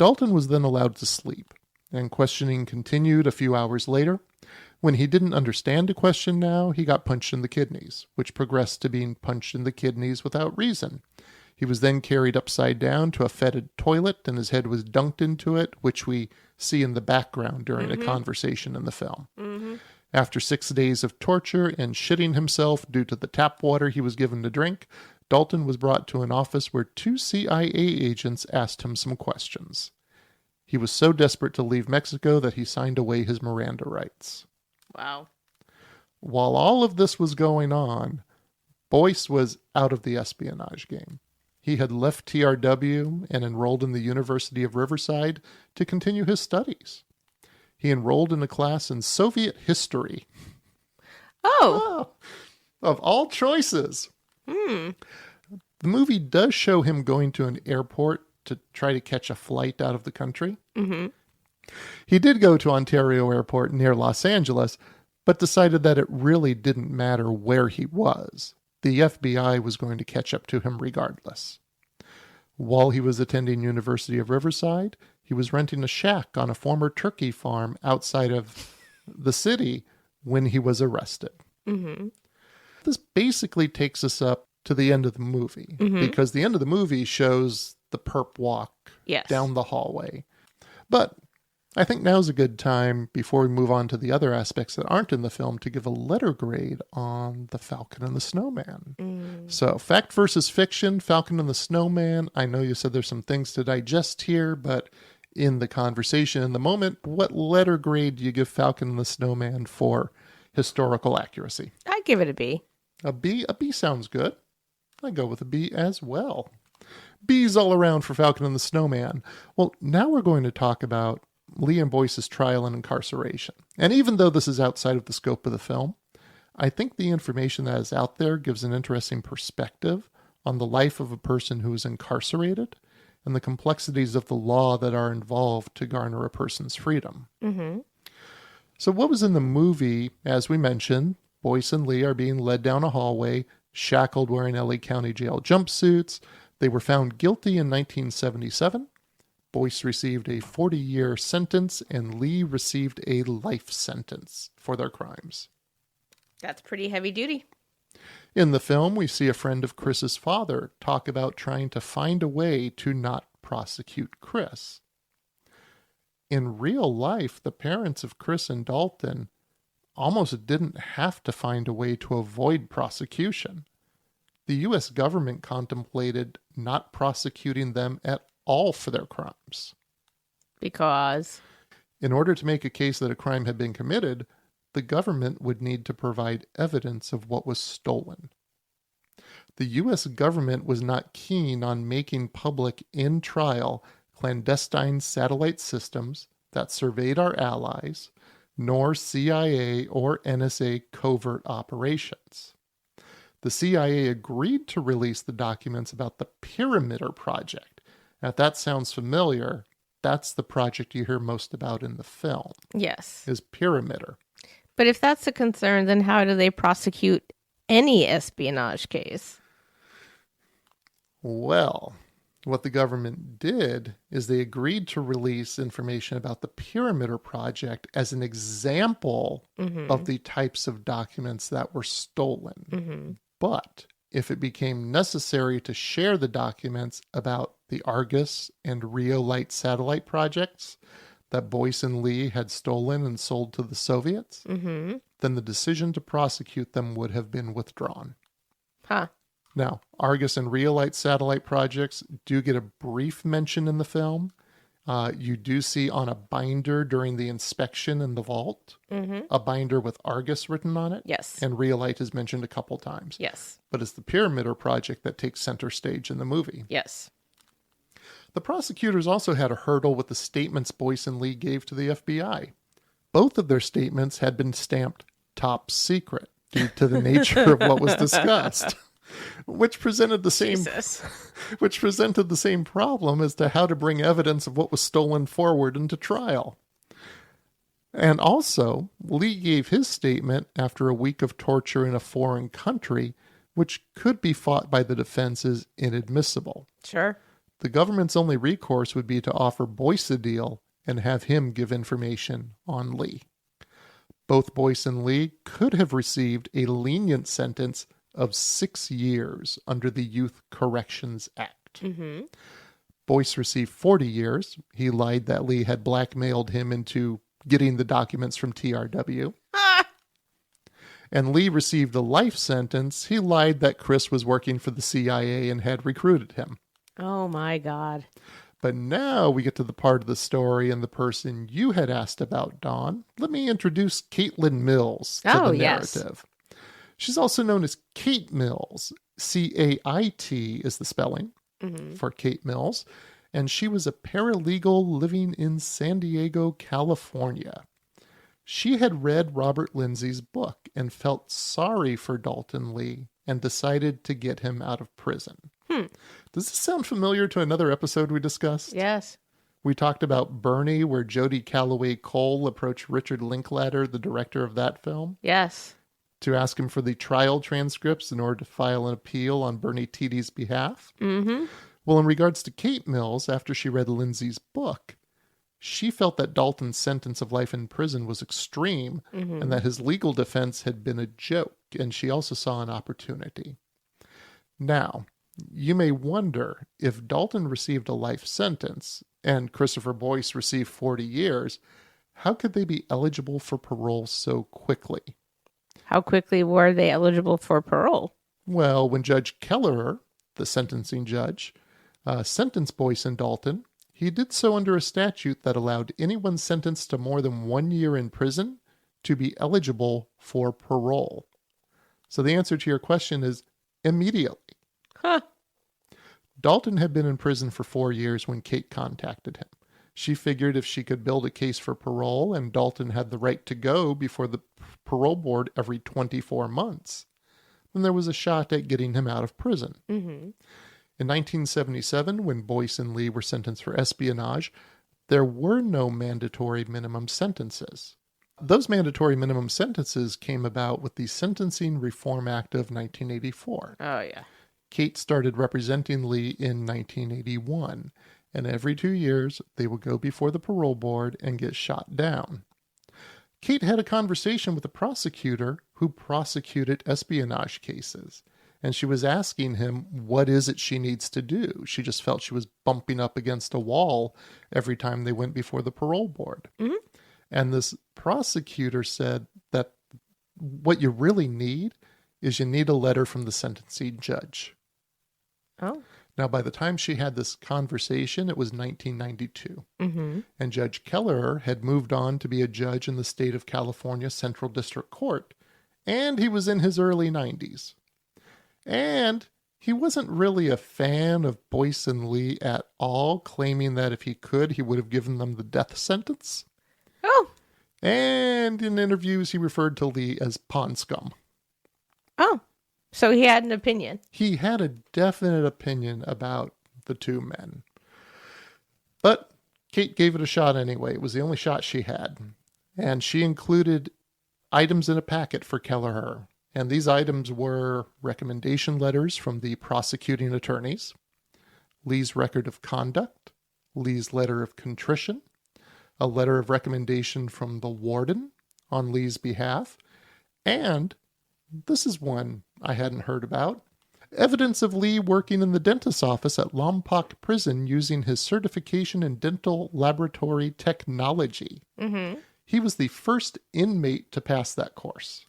Daulton was then allowed to sleep, and questioning continued a few hours later. When he didn't understand a question now, he got punched in the kidneys, which progressed to being punched in the kidneys without reason. He was then carried upside down to a fetid toilet, and his head was dunked into it, which we see in the background during a conversation in the film. After 6 days of torture and shitting himself due to the tap water he was given to drink, Daulton was brought to an office where 2 CIA agents asked him some questions. He was so desperate to leave Mexico that he signed away his Miranda rights. Wow. While all of this was going on, Boyce was out of the espionage game. He had left TRW and enrolled in the University of Riverside to continue his studies. He enrolled in a class in Soviet history. Oh. Of all choices. The movie does show him going to an airport to try to catch a flight out of the country. He did go to Ontario Airport near Los Angeles, but decided that it really didn't matter where he was. The FBI was going to catch up to him regardless. While he was attending University of Riverside, he was renting a shack on a former turkey farm outside of the city when he was arrested. This basically takes us up to the end of the movie, because the end of the movie shows the perp walk down the hallway. But I think now's a good time, before we move on to the other aspects that aren't in the film, to give a letter grade on The Falcon and the Snowman. So, fact versus fiction, Falcon and the Snowman. I know you said there's some things to digest here, but in the conversation in the moment, what letter grade do you give Falcon and the Snowman for historical accuracy? I give it a B. A B? A B sounds good. I go with a B as well. B's all around for Falcon and the Snowman. Well, now we're going to talk about Lee and Boyce's trial and incarceration. And even though this is outside of the scope of the film, I think the information that is out there gives an interesting perspective on the life of a person who is incarcerated and the complexities of the law that are involved to garner a person's freedom. So what was in the movie, as we mentioned, Boyce and Lee are being led down a hallway, shackled wearing LA County Jail jumpsuits. They were found guilty in 1977. Boyce received a 40-year sentence, and Lee received a life sentence for their crimes. That's pretty heavy duty. In the film, we see a friend of Chris's father talk about trying to find a way to not prosecute Chris. In real life, the parents of Chris and Daulton almost didn't have to find a way to avoid prosecution. the U.S. government contemplated not prosecuting them at all for their crimes. Because? In order to make a case that a crime had been committed, the government would need to provide evidence of what was stolen. The U.S. government was not keen on making public in trial clandestine satellite systems that surveyed our allies, nor CIA or NSA covert operations. The CIA agreed to release the documents about the Pyramid Project. Now, if that sounds familiar, that's the project you hear most about in the film. Yes. Is Pyramid. But if that's a concern, then how do they prosecute any espionage case? Well, what the government did is they agreed to release information about the Pyramid Project as an example of the types of documents that were stolen. But if it became necessary to share the documents about the Argus and Rhyolite satellite projects that Boyce and Lee had stolen and sold to the Soviets, then the decision to prosecute them would have been withdrawn. Huh. Now, Argus and Rhyolite satellite projects do get a brief mention in the film. You do see on a binder during the inspection in the vault, a binder with Argus written on it. Yes. And Rhyolite is mentioned a couple times. Yes. But it's the Pyramid Project that takes center stage in the movie. Yes. The prosecutors also had a hurdle with the statements Boyce and Lee gave to the FBI. Both of their statements had been stamped top secret due to the nature of what was discussed. Which presented the same problem as to how to bring evidence of what was stolen forward into trial. And also, Lee gave his statement after a week of torture in a foreign country, which could be fought by the defense as inadmissible. Sure. The government's only recourse would be to offer Boyce a deal and have him give information on Lee. Both Boyce and Lee could have received a lenient sentence of 6 years under the Youth Corrections Act. Boyce received 40 years. He lied that Lee had blackmailed him into getting the documents from TRW. And Lee received a life sentence. He lied that Chris was working for the CIA and had recruited him. Oh my God. But now we get to the part of the story and the person you had asked about, Dawn. Let me introduce Caitlin Mills to the narrative. She's also known as Kate Mills. C-A-I-T is the spelling for Kate Mills. And she was a paralegal living in San Diego, California. She had read Robert Lindsay's book and felt sorry for Daulton Lee and decided to get him out of prison. Does this sound familiar to another episode we discussed? Yes. We talked about Bernie, where Jodie Calloway Cole approached Richard Linklater, the director of that film. Yes. To ask him for the trial transcripts in order to file an appeal on Bernie Tiedi's behalf. Well, in regards to Kate Mills, after she read Lindsay's book, she felt that Daulton's sentence of life in prison was extreme and that his legal defense had been a joke, and she also saw an opportunity. Now, you may wonder, if Daulton received a life sentence and Christopher Boyce received 40 years, how could they be eligible for parole so quickly? How quickly were they eligible for parole? Well, when Judge Kelleher, the sentencing judge, sentenced Boyce and Daulton, he did so under a statute that allowed anyone sentenced to more than 1 year in prison to be eligible for parole. So the answer to your question is immediately. Huh. Daulton had been in prison for 4 years when Kate contacted him. She figured if she could build a case for parole and Daulton had the right to go before the parole board every 24 months, then there was a shot at getting him out of prison. In 1977, when Boyce and Lee were sentenced for espionage, there were no mandatory minimum sentences. Those mandatory minimum sentences came about with the Sentencing Reform Act of 1984. Oh, yeah. Kate started representing Lee in 1981, and every 2 years they would go before the parole board and get shot down. Kate had a conversation with a prosecutor who prosecuted espionage cases, and she was asking him what is it she needs to do. She just felt she was bumping up against a wall every time they went before the parole board. And this prosecutor said that what you really need is you need a letter from the sentencing judge. Oh. Now, by the time she had this conversation, it was 1992. And Judge Kelleher had moved on to be a judge in the state of California Central District Court. And he was in his early 90s. And he wasn't really a fan of Boyce and Lee at all, claiming that if he could, he would have given them the death sentence. Oh. And in interviews, he referred to Lee as pond scum. Oh. So he had an opinion. He had a definite opinion about the two men. But Kate gave it a shot anyway. It was the only shot she had. And she included items in a packet for Kelleher. And these items were recommendation letters from the prosecuting attorneys, Lee's record of conduct, Lee's letter of contrition, a letter of recommendation from the warden on Lee's behalf, and this is one I hadn't heard about. Evidence of Lee working in the dentist's office at Lompoc Prison using his certification in dental laboratory technology. He was the first inmate to pass that course.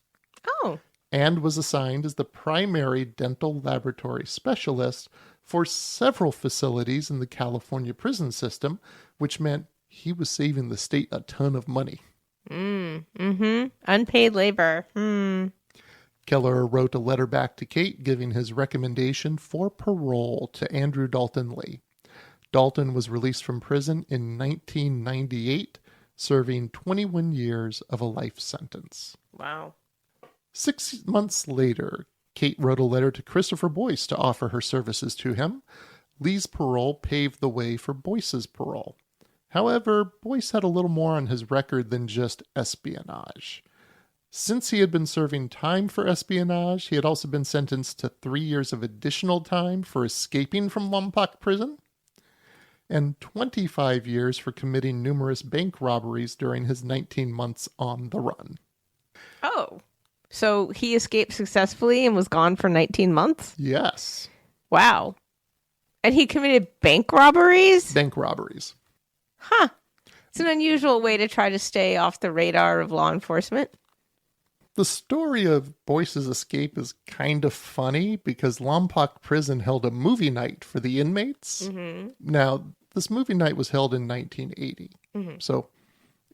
Oh. And was assigned as the primary dental laboratory specialist for several facilities in the California prison system, which meant he was saving the state a ton of money. Unpaid labor. Kelleher wrote a letter back to Kate giving his recommendation for parole to Andrew Daulton Lee. Daulton was released from prison in 1998, serving 21 years of a life sentence. Wow. 6 months later, Kate wrote a letter to Christopher Boyce to offer her services to him. Lee's parole paved the way for Boyce's parole. However, Boyce had a little more on his record than just espionage. Since he had been serving time for espionage, he had also been sentenced to 3 years of additional time for escaping from Lompoc Prison and 25 years for committing numerous bank robberies during his 19 months on the run. Oh. So he escaped successfully and was gone for 19 months? Yes. Wow. And he committed bank robberies? Bank robberies. Huh. It's an unusual way to try to stay off the radar of law enforcement. The story of Boyce's escape is kind of funny because Lompoc Prison held a movie night for the inmates. Now, this movie night was held in 1980. So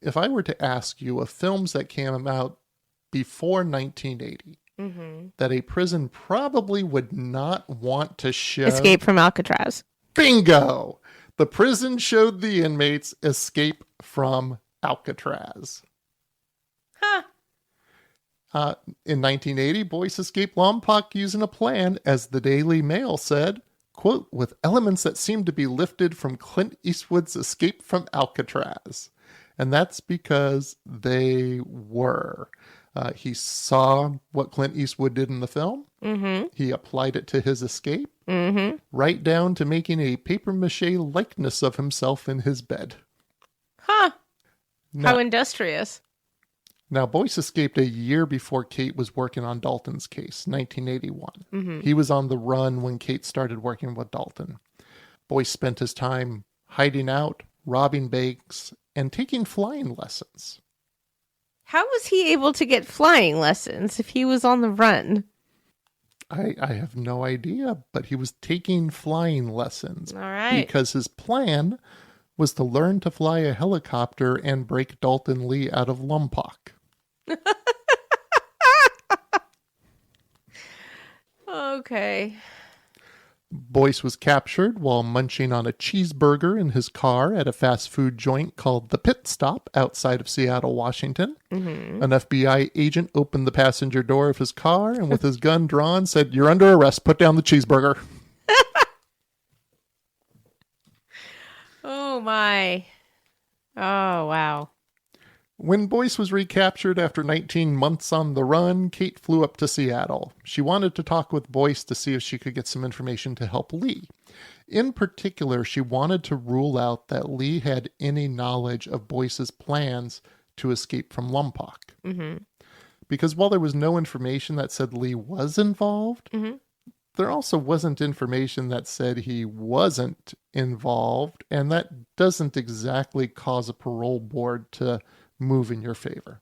if I were to ask you of films that came out before 1980 that a prison probably would not want to show... Escape from Alcatraz. Bingo! The prison showed the inmates Escape from Alcatraz. Huh. In 1980, Boyce escaped Lompoc using a plan, as the Daily Mail said, quote, with elements that seemed to be lifted from Clint Eastwood's Escape from Alcatraz. And that's because they were. He saw what Clint Eastwood did in the film. He applied it to his escape, right down to making a papier-mâché likeness of himself in his bed. Huh. Now, how industrious. Now, Boyce escaped a year before Kate was working on Daulton's case, 1981. He was on the run when Kate started working with Daulton. Boyce spent his time hiding out, robbing banks, and taking flying lessons. How was he able to get flying lessons if he was on the run? I have no idea, but he was taking flying lessons. All right. Because his plan was to learn to fly a helicopter and break Daulton Lee out of Lompoc. Okay. Boyce was captured while munching on a cheeseburger in his car at a fast food joint called The Pit Stop outside of Seattle, Washington. An FBI agent opened the passenger door of his car and with his gun drawn said, "You're under arrest. Put down the cheeseburger." Oh, my. Oh, wow. When Boyce was recaptured after 19 months on the run, Kate flew up to Seattle. She wanted to talk with Boyce to see if she could get some information to help Lee. In particular, she wanted to rule out that Lee had any knowledge of Boyce's plans to escape from Lompoc. Because while there was no information that said Lee was involved, there also wasn't information that said he wasn't involved, and that doesn't exactly cause a parole board to move in your favor.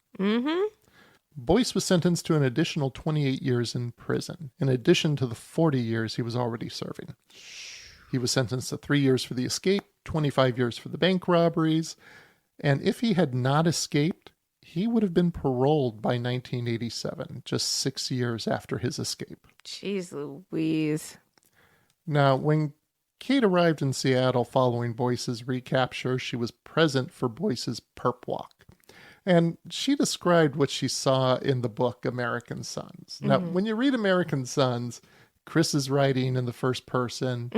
Boyce was sentenced to an additional 28 years in prison, in addition to the 40 years he was already serving. He was sentenced to 3 years for the escape, 25 years for the bank robberies, and if he had not escaped, he would have been paroled by 1987, just 6 years after his escape. Jeez Louise. Now, when Kate arrived in Seattle following Boyce's recapture, she was present for Boyce's perp walk. And she described what she saw in the book American Sons. Now, when you read American Sons, Chris is writing in the first person,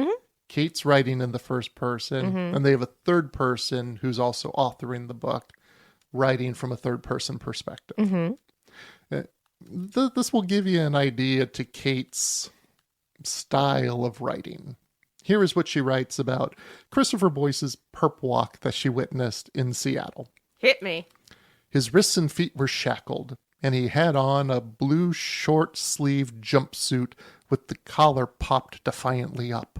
Kate's writing in the first person, and they have a third person who's also authoring the book, writing from a third person perspective. This will give you an idea to Kate's style of writing. Here is what she writes about Christopher Boyce's perp walk that she witnessed in Seattle. Hit me. His wrists and feet were shackled, and he had on a blue short-sleeved jumpsuit with the collar popped defiantly up.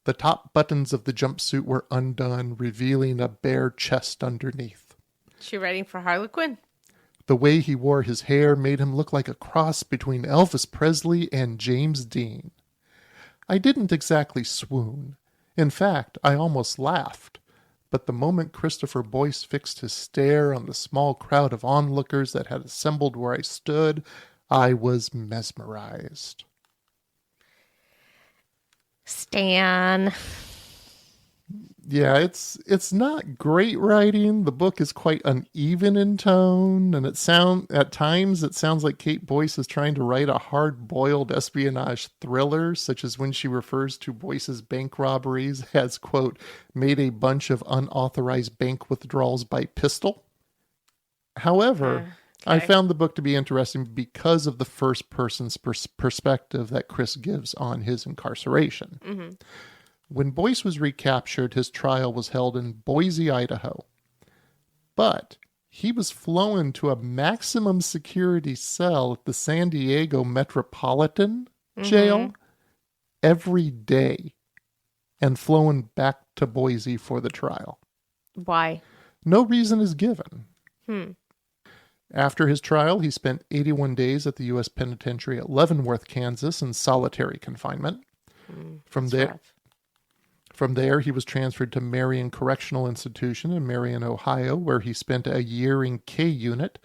The top buttons of the jumpsuit were undone, revealing a bare chest underneath. She writing for Harlequin? The way he wore his hair made him look like a cross between Elvis Presley and James Dean. I didn't exactly swoon. In fact, I almost laughed. But the moment Christopher Boyce fixed his stare on the small crowd of onlookers that had assembled where I stood, I was mesmerized. Stan. Yeah, it's not great writing. The book is quite uneven in tone, and at times it sounds like Kate Boyce is trying to write a hard-boiled espionage thriller, such as when she refers to Boyce's bank robberies as, quote, made a bunch of unauthorized bank withdrawals by pistol. However, I found the book to be interesting because of the first person's perspective that Chris gives on his incarceration. When Boyce was recaptured, his trial was held in Boise, Idaho. But he was flown to a maximum security cell at the San Diego Metropolitan Jail every day and flown back to Boise for the trial. Why? No reason is given. After his trial, he spent 81 days at the U.S. Penitentiary at Leavenworth, Kansas in solitary confinement. From there, he was transferred to Marion Correctional Institution in Marion, Ohio, where he spent a year in K Unit,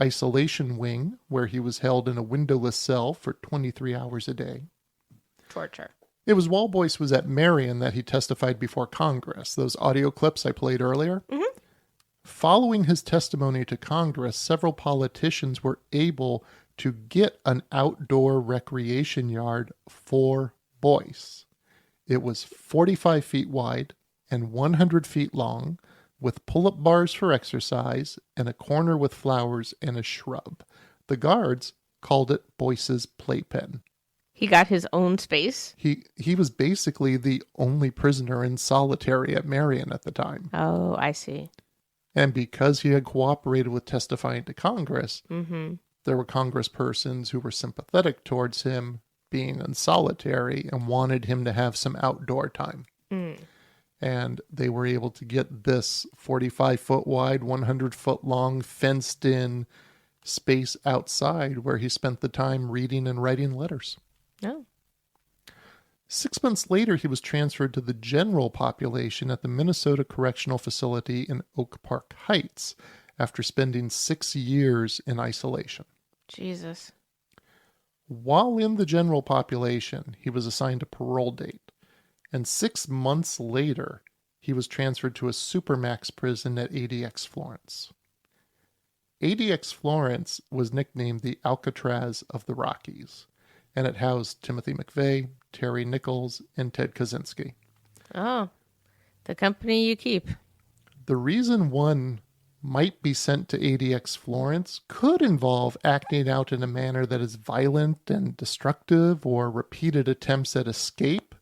isolation wing, where he was held in a windowless cell for 23 hours a day. Torture. It was while Boyce was at Marion that he testified before Congress. Those audio clips I played earlier. Following his testimony to Congress, several politicians were able to get an outdoor recreation yard for Boyce. It was 45 feet wide and 100 feet long, with pull-up bars for exercise and a corner with flowers and a shrub. The guards called it Boyce's playpen. He got his own space? He was basically the only prisoner in solitary at Marion at the time. Oh, I see. And because he had cooperated with testifying to Congress, there were congresspersons who were sympathetic towards him being in solitary and wanted him to have some outdoor time. And they were able to get this 45-foot wide, 100-foot long, fenced-in space outside where he spent the time reading and writing letters. Oh. 6 months later, he was transferred to the general population at the Minnesota Correctional Facility in Oak Park Heights after spending 6 years in isolation. Jesus. While in the general population, he was assigned a parole date, and 6 months later, he was transferred to a supermax prison at ADX Florence. ADX Florence was nicknamed the Alcatraz of the Rockies, and it housed Timothy McVeigh, Terry Nichols, and Ted Kaczynski. Oh, the company you keep. The reason one might be sent to ADX Florence could involve acting out in a manner that is violent and destructive or repeated attempts at escape.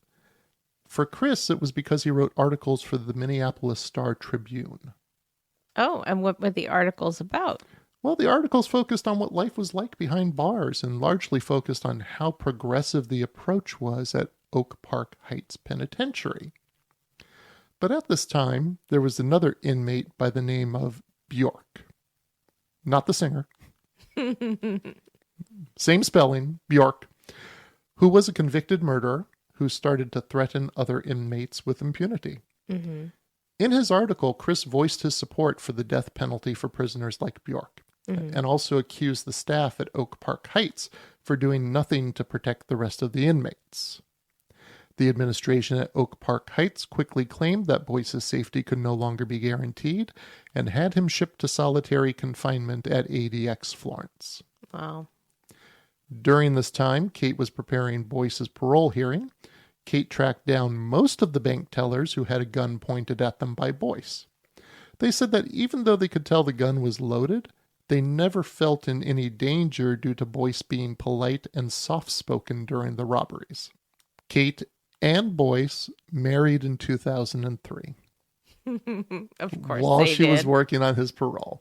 For Chris, it was because he wrote articles for the Minneapolis Star-Tribune. Oh, and what were the articles about? Well, the articles focused on what life was like behind bars and largely focused on how progressive the approach was at Oak Park Heights Penitentiary. But at this time, there was another inmate by the name of Bjork. Not the singer. Same spelling, Bjork, who was a convicted murderer who started to threaten other inmates with impunity. Mm-hmm. In his article, Chris voiced his support for the death penalty for prisoners like Bjork, and also accused the staff at Oak Park Heights for doing nothing to protect the rest of the inmates. The administration at Oak Park Heights quickly claimed that Boyce's safety could no longer be guaranteed and had him shipped to solitary confinement at ADX Florence. Wow. During this time, Kate was preparing Boyce's parole hearing. Kate tracked down most of the bank tellers who had a gun pointed at them by Boyce. They said that even though they could tell the gun was loaded, they never felt in any danger due to Boyce being polite and soft-spoken during the robberies. Kate and Boyce married in 2003. Of course while they she did. was working on his parole.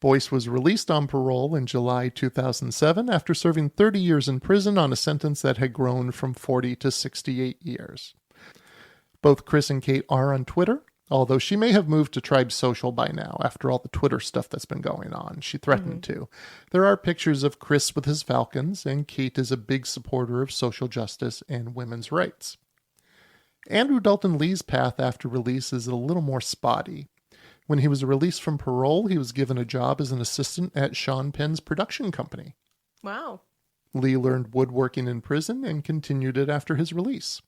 Boyce was released on parole in July 2007 after serving 30 years in prison on a sentence that had grown from 40 to 68 years. Both Chris and Kate are on Twitter, although she may have moved to Tribe Social by now after all the Twitter stuff that's been going on. She threatened to. There are pictures of Chris with his falcons, and Kate is a big supporter of social justice and women's rights. Andrew Daulton Lee's path after release is a little more spotty. When he was released from parole, he was given a job as an assistant at Sean Penn's production company. Wow. Lee learned woodworking in prison and continued it after his release.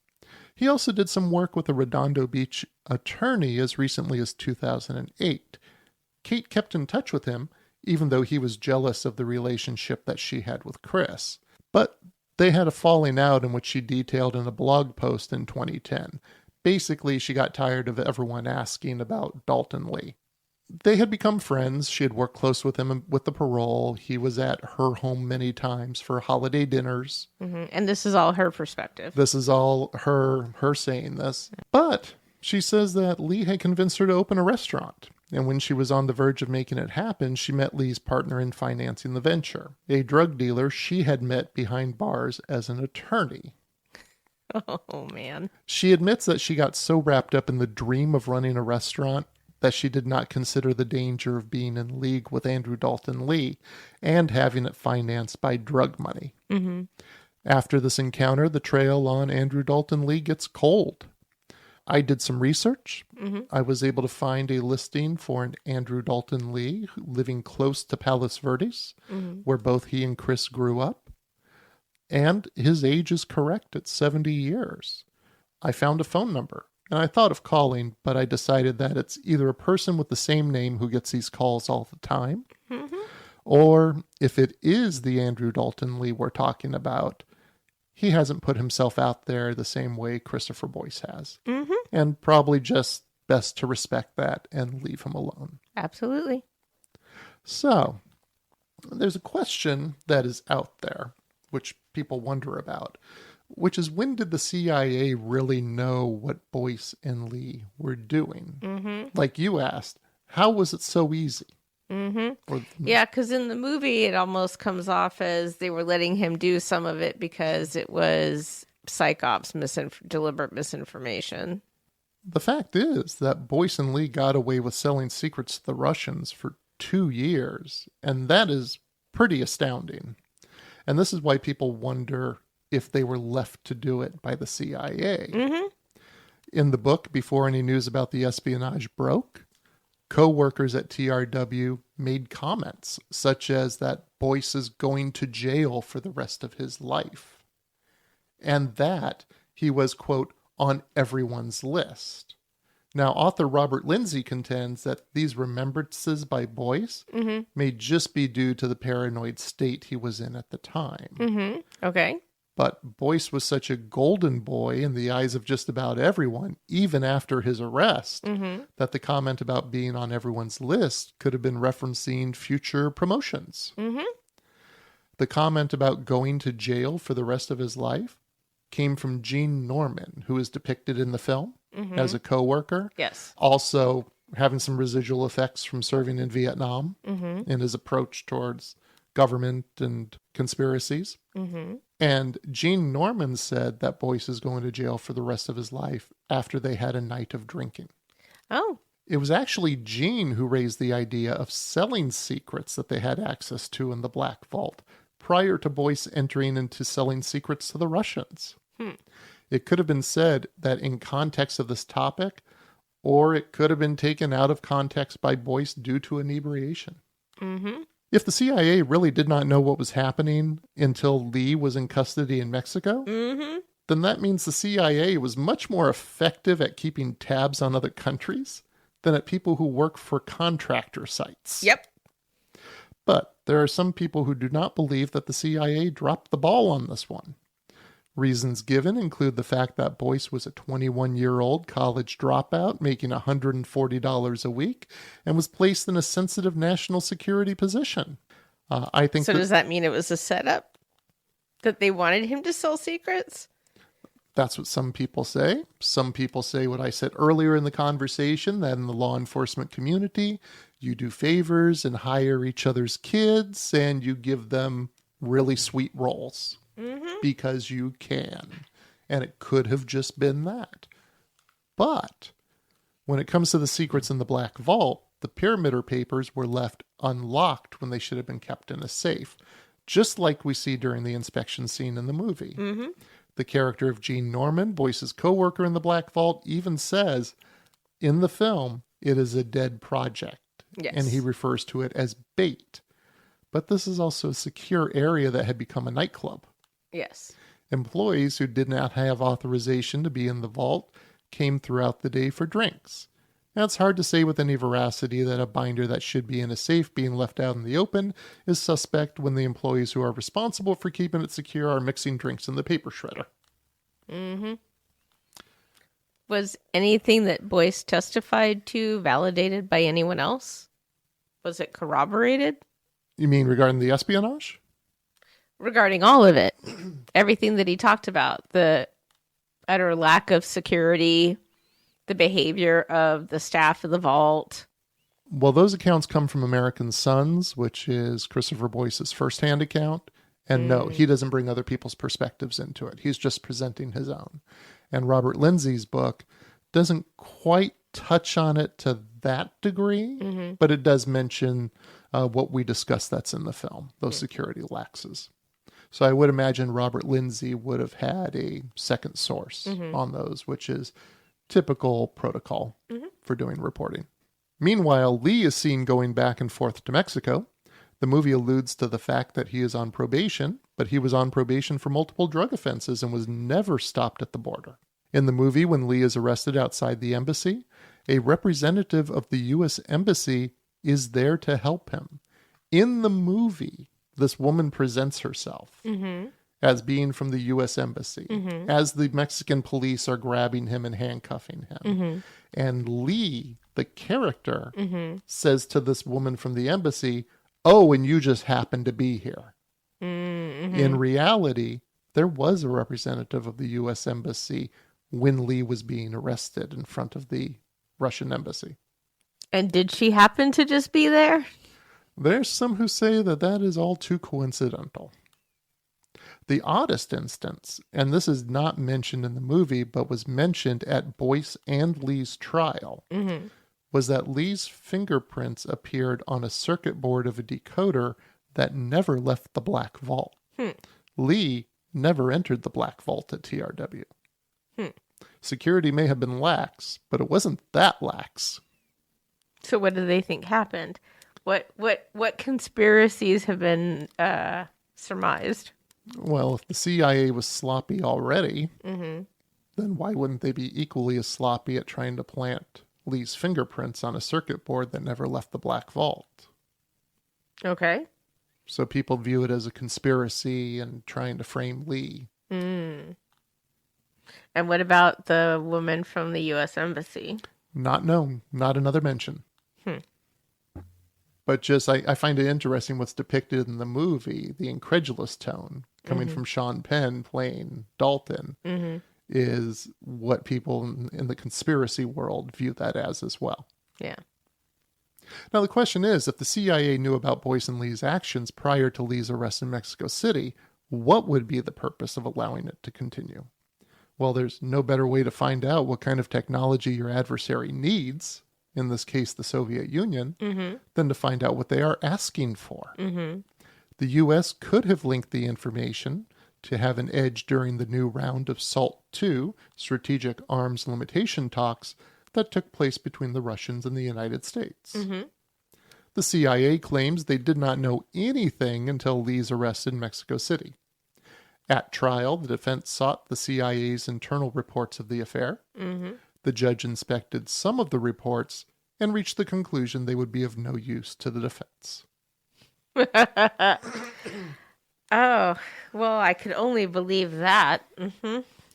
He also did some work with a Redondo Beach attorney as recently as 2008. Kate kept in touch with him, even though he was jealous of the relationship that she had with Chris. But they had a falling out in which she detailed in a blog post in 2010. Basically, she got tired of everyone asking about Daulton Lee. They had become friends. She had worked close with him with the parole. He was at her home many times for holiday dinners. Mm-hmm. And this is all her perspective. This is all her saying this. But she says that Lee had convinced her to open a restaurant. And when she was on the verge of making it happen, she met Lee's partner in financing the venture, a drug dealer she had met behind bars as an attorney. Oh, man. She admits that she got so wrapped up in the dream of running a restaurant that she did not consider the danger of being in league with Andrew Daulton Lee and having it financed by drug money. Mm-hmm. After this encounter, the trail on Andrew Daulton Lee gets cold. I did some research. Mm-hmm. I was able to find a listing for an Andrew Daulton Lee living close to Palos Verdes, where both he and Chris grew up. And his age is correct at 70 years. I found a phone number, and I thought of calling, but I decided that it's either a person with the same name who gets these calls all the time, or if it is the Andrew Daulton Lee we're talking about, he hasn't put himself out there the same way Christopher Boyce has. Mm-hmm. And probably just best to respect that and leave him alone. Absolutely. So, there's a question that is out there, which people wonder about, which is when did the CIA really know what Boyce and Lee were doing? Mm-hmm. Like you asked, how was it so easy? Mm-hmm. Yeah, because in the movie, it almost comes off as they were letting him do some of it because it was psych ops, deliberate misinformation. The fact is that Boyce and Lee got away with selling secrets to the Russians for 2 years, and that is pretty astounding. And this is why people wonder if they were left to do it by the CIA. Mm-hmm. In the book, before any news about the espionage broke, co-workers at TRW made comments such as that Boyce is going to jail for the rest of his life, and that he was, quote, on everyone's list. Now, author Robert Lindsay contends that these remembrances by Boyce may just be due to the paranoid state he was in at the time. Mm-hmm. Okay. But Boyce was such a golden boy in the eyes of just about everyone, even after his arrest, that the comment about being on everyone's list could have been referencing future promotions. Mm-hmm. The comment about going to jail for the rest of his life came from Gene Norman, who is depicted in the film as a co-worker. Yes. Also having some residual effects from serving in Vietnam in his approach towards government and conspiracies. And Gene Norman said that Boyce is going to jail for the rest of his life after they had a night of drinking. Oh, It was actually Gene who raised the idea of selling secrets that they had access to in the Black Vault prior to Boyce entering into selling secrets to the Russians. It could have been said that in context of this topic, or it could have been taken out of context by Boyce due to inebriation. If the CIA really did not know what was happening until Lee was in custody in Mexico, then that means the CIA was much more effective at keeping tabs on other countries than at people who work for contractor sites. Yep. But there are some people who do not believe that the CIA dropped the ball on this one. Reasons given include the fact that Boyce was a 21-year-old college dropout making $140 a week and was placed in a sensitive national security position. I think. So does that mean it was a setup? That they wanted him to sell secrets? That's what some people say. Some people say what I said earlier in the conversation, that in the law enforcement community, you do favors and hire each other's kids and you give them really sweet roles. Because you can. And it could have just been that. But when it comes to the secrets in the Black Vault, the Pyramidder papers were left unlocked when they should have been kept in a safe, just like we see during the inspection scene in the movie. The character of Gene Norman, Boyce's co-worker in the Black Vault, even says in the film it is a dead project. Yes. And he refers to it as bait. But this is also a secure area that had become a nightclub. Yes. Employees who did not have authorization to be in the vault came throughout the day for drinks. Now, it's hard to say with any veracity that a binder that should be in a safe being left out in the open is suspect when the employees who are responsible for keeping it secure are mixing drinks in the paper shredder. Was anything that Boyce testified to validated by anyone else? Was it corroborated? You mean regarding the espionage? Regarding all of it. Everything that he talked about. The utter lack of security, the behavior of the staff of the vault. Well, those accounts come from American Sons, which is Christopher Boyce's firsthand account. And no, he doesn't bring other people's perspectives into it. He's just presenting his own. And Robert Lindsay's book doesn't quite touch on it to that degree, but it does mention what we discussed that's in the film, those security laxes. So I would imagine Robert Lindsay would have had a second source on those, which is typical protocol for doing reporting. Meanwhile, Lee is seen going back and forth to Mexico. The movie alludes to the fact that he is on probation, but he was on probation for multiple drug offenses and was never stopped at the border. In the movie, when Lee is arrested outside the embassy, a representative of the U.S. Embassy is there to help him. In the movie, this woman presents herself as being from the U.S. Embassy, as the Mexican police are grabbing him and handcuffing him. And Lee, the character, says to this woman from the embassy, "Oh, and you just happen to be here." In reality, there was a representative of the U.S. Embassy when Lee was being arrested in front of the Russian embassy. And did she happen to just be there? There's some who say that that is all too coincidental. The oddest instance, and this is not mentioned in the movie, but was mentioned at Boyce and Lee's trial, was that Lee's fingerprints appeared on a circuit board of a decoder that never left the Black Vault. Lee never entered the Black Vault at TRW. Security may have been lax, but it wasn't that lax. So what do they think happened? What conspiracies have been surmised? Well, if the CIA was sloppy already, then why wouldn't they be equally as sloppy at trying to plant Lee's fingerprints on a circuit board that never left the Black Vault? Okay. So people view it as a conspiracy and trying to frame Lee. And what about the woman from the U.S. Embassy? Not known. Not another mention. But just, I find it interesting what's depicted in the movie, the incredulous tone coming from Sean Penn playing Dalton is what people in the conspiracy world view that as well. Yeah. Now, the question is, if the CIA knew about Boyce and Lee's actions prior to Lee's arrest in Mexico City, what would be the purpose of allowing it to continue? Well, there's no better way to find out what kind of technology your adversary needs in this case the Soviet Union, than to find out what they are asking for. The U.S. could have linked the information to have an edge during the new round of SALT II strategic arms limitation talks that took place between the Russians and the United States. The CIA claims they did not know anything until Lee's arrest in Mexico City. At trial, the defense sought the CIA's internal reports of the affair. The judge inspected some of the reports and reached the conclusion they would be of no use to the defense. Oh, well, I could only believe that.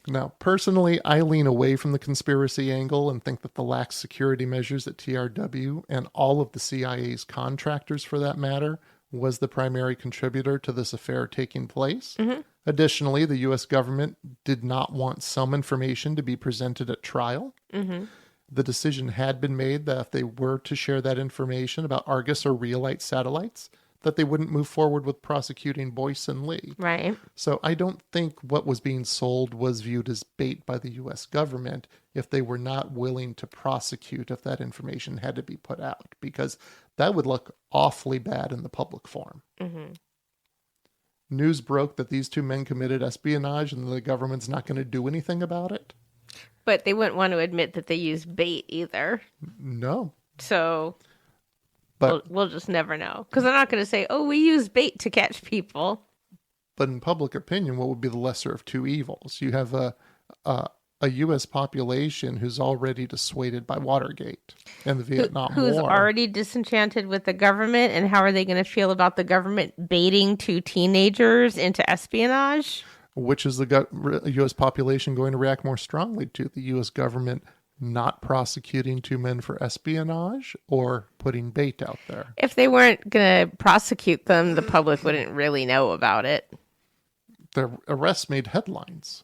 Now, personally, I lean away from the conspiracy angle and think that the lax security measures at TRW and all of the CIA's contractors, for that matter, was the primary contributor to this affair taking place. Additionally, the U.S. government did not want some information to be presented at trial. The decision had been made that if they were to share that information about Argus or Rheolite satellites, that they wouldn't move forward with prosecuting Boyce and Lee. Right. So I don't think what was being sold was viewed as bait by the U.S. government if they were not willing to prosecute if that information had to be put out, because that would look awfully bad in the public forum. News broke that these two men committed espionage and the government's not going to do anything about it. But they wouldn't want to admit that they used bait either. No. So But we'll just never know. Because they're not going to say, oh, we use bait to catch people. But in public opinion, what would be the lesser of two evils? You have a U.S. population who's already dissuaded by Watergate and the Vietnam War. Who's already disenchanted with the government, and how are they going to feel about the government baiting two teenagers into espionage? Which is the U.S. population going to react more strongly to? The U.S. government not prosecuting two men for espionage or putting bait out there? If they weren't going to prosecute them, the public wouldn't really know about it. Their arrests made headlines.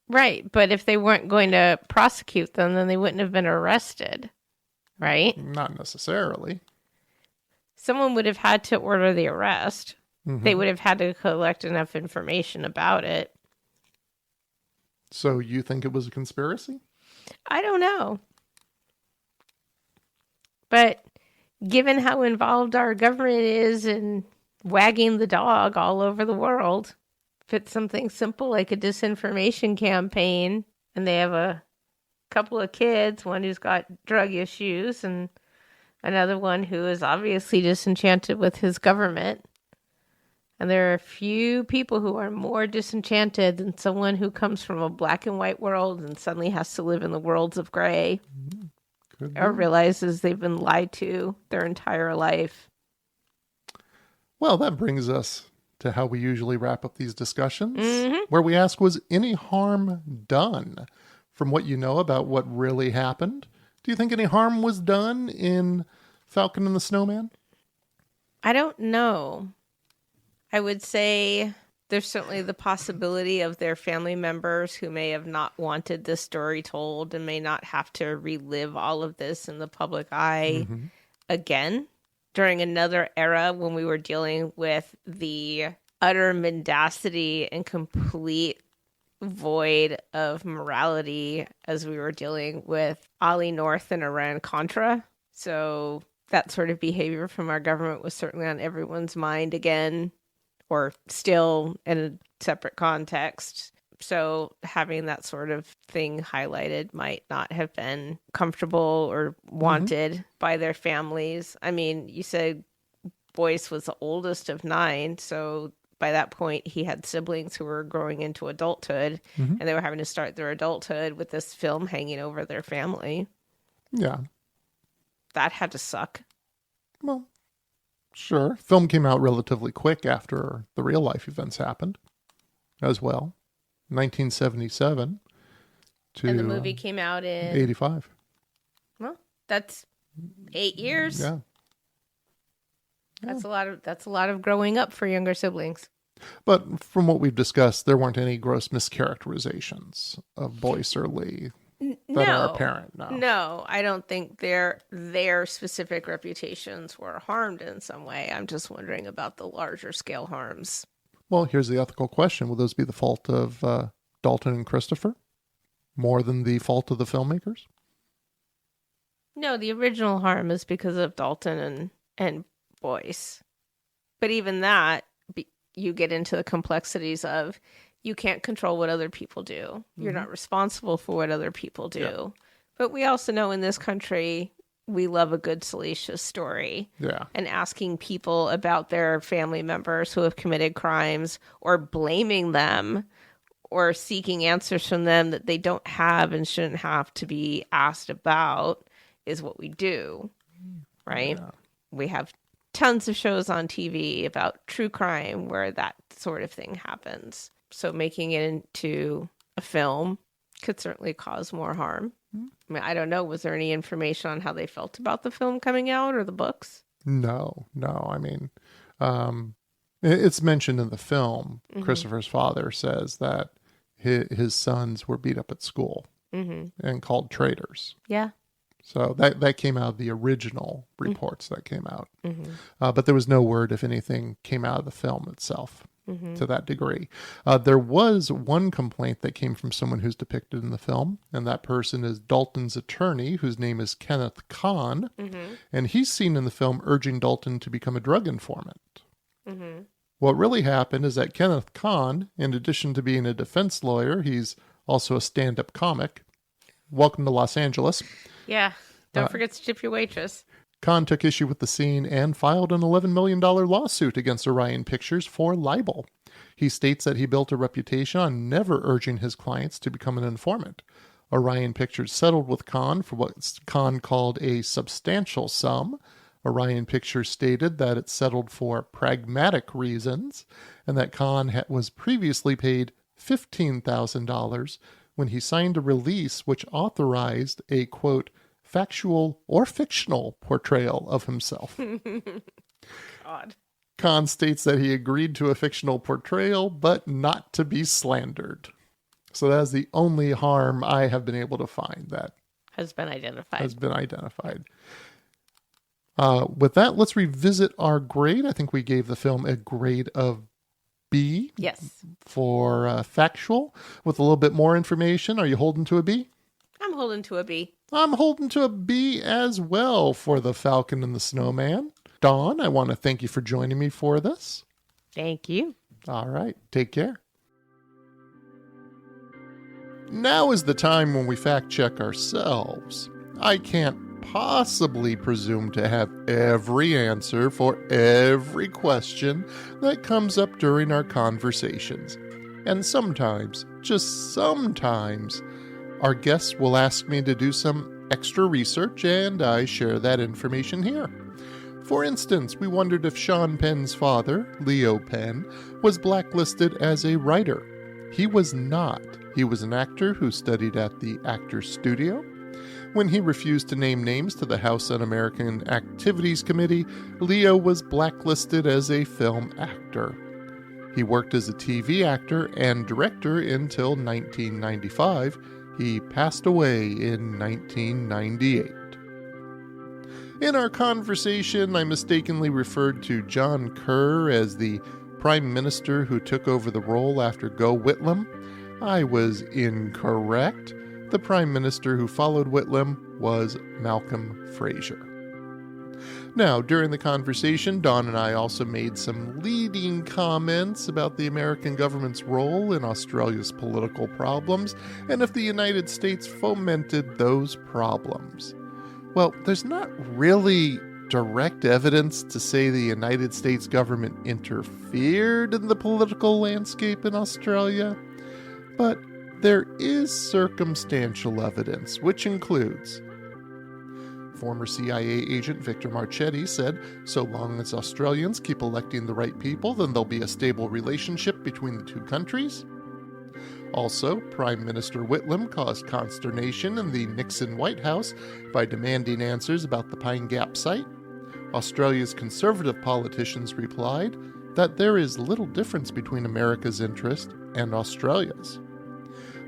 Right, but if they weren't going to prosecute them, then they wouldn't have been arrested, right? Not necessarily. Someone would have had to order the arrest. They would have had to collect enough information about it. So you think it was a conspiracy? I don't know. But given how involved our government is in wagging the dog all over the world, if it's something simple like a disinformation campaign, and they have a couple of kids, one who's got drug issues and another one who is obviously disenchanted with his government, and there are a few people who are more disenchanted than someone who comes from a black and white world and suddenly has to live in the worlds of gray, or realizes they've been lied to their entire life. Well, that brings us to how we usually wrap up these discussions, where we ask, was any harm done? From what you know about what really happened, do you think any harm was done in Falcon and the Snowman? I don't know. I would say there's certainly the possibility of their family members who may have not wanted this story told and may not have to relive all of this in the public eye again during another era when we were dealing with the utter mendacity and complete void of morality as we were dealing with Ali North and Iran-Contra. So that sort of behavior from our government was certainly on everyone's mind again, or still in a separate context. So having that sort of thing highlighted might not have been comfortable or wanted by their families. I mean, you said Boyce was the oldest of 9, so by that point he had siblings who were growing into adulthood, and they were having to start their adulthood with this film hanging over their family. Yeah. That had to suck. Well, sure. Film came out relatively quick after the real life events happened as well. 1977 to And the movie came out in 85. Well, that's 8 years. Yeah. That's a lot of growing up for younger siblings. But from what we've discussed, there weren't any gross mischaracterizations of Boyce or Lee that are apparent now. No, I don't think their specific reputations were harmed in some way. I'm just wondering about the larger scale harms. Well, here's the ethical question. Will those be the fault of Daulton and Christopher more than the fault of the filmmakers? No, the original harm is because of Dalton and Boyce. But even that, you get into the complexities of you can't control what other people do. You're not responsible for what other people do. Yeah. But we also know in this country, we love a good salacious story. Yeah. And asking people about their family members who have committed crimes or blaming them or seeking answers from them that they don't have and shouldn't have to be asked about is what we do, right? Yeah. We have tons of shows on TV about true crime where that sort of thing happens. So making it into a film could certainly cause more harm. I mean, I don't know. Was there any information on how they felt about the film coming out or the books? No. I mean, it's mentioned in the film. Christopher's father says that his sons were beat up at school and called traitors. Yeah. So that came out of the original reports that came out. But there was no word if anything came out of the film itself to that degree. There was one complaint that came from someone who's depicted in the film, and that person is Dalton's attorney, whose name is Kenneth Kahn, and he's seen in the film urging Dalton to become a drug informant. What really happened is that Kenneth Kahn, in addition to being a defense lawyer, he's also a stand-up comic. Welcome to Los Angeles. Yeah, don't forget to tip your waitress. Kahn took issue with the scene and filed an $11 million lawsuit against Orion Pictures for libel. He states that he built a reputation on never urging his clients to become an informant. Orion Pictures settled with Kahn for what Kahn called a substantial sum. Orion Pictures stated that it settled for pragmatic reasons, and that Kahn was previously paid $15,000 when he signed a release which authorized a, quote, factual or fictional portrayal of himself. Odd. Kahn states that he agreed to a fictional portrayal, but not to be slandered. So that is the only harm I have been able to find that has been identified. With that, let's revisit our grade. I think we gave the film a grade of B. Yes. For factual. With a little bit more information, are you holding to a B? I'm holding to a B. I'm holding to a B as well for The Falcon and the Snowman. Dawn, I want to thank you for joining me for this. Thank you. All right. Take care. Now is the time when we fact check ourselves. I can't possibly presume to have every answer for every question that comes up during our conversations. And sometimes, just sometimes, our guests will ask me to do some extra research, and I share that information here. For instance, we wondered if Sean Penn's father, Leo Penn, was blacklisted as a writer. He was not. He was an actor who studied at the Actors Studio. When he refused to name names to the House Un-American Activities Committee, Leo was blacklisted as a film actor. He worked as a TV actor and director until 1995. He passed away in 1998. In our conversation, I mistakenly referred to John Kerr as the Prime Minister who took over the role after Go Whitlam. I was incorrect. The Prime Minister who followed Whitlam was Malcolm Fraser. Now, during the conversation, Dawn and I also made some leading comments about the American government's role in Australia's political problems and if the United States fomented those problems. Well, there's not really direct evidence to say the United States government interfered in the political landscape in Australia, but there is circumstantial evidence, which includes former CIA agent Victor Marchetti said, so long as Australians keep electing the right people, then there'll be a stable relationship between the two countries. Also, Prime Minister Whitlam caused consternation in the Nixon White House by demanding answers about the Pine Gap site. Australia's conservative politicians replied that there is little difference between America's interest and Australia's.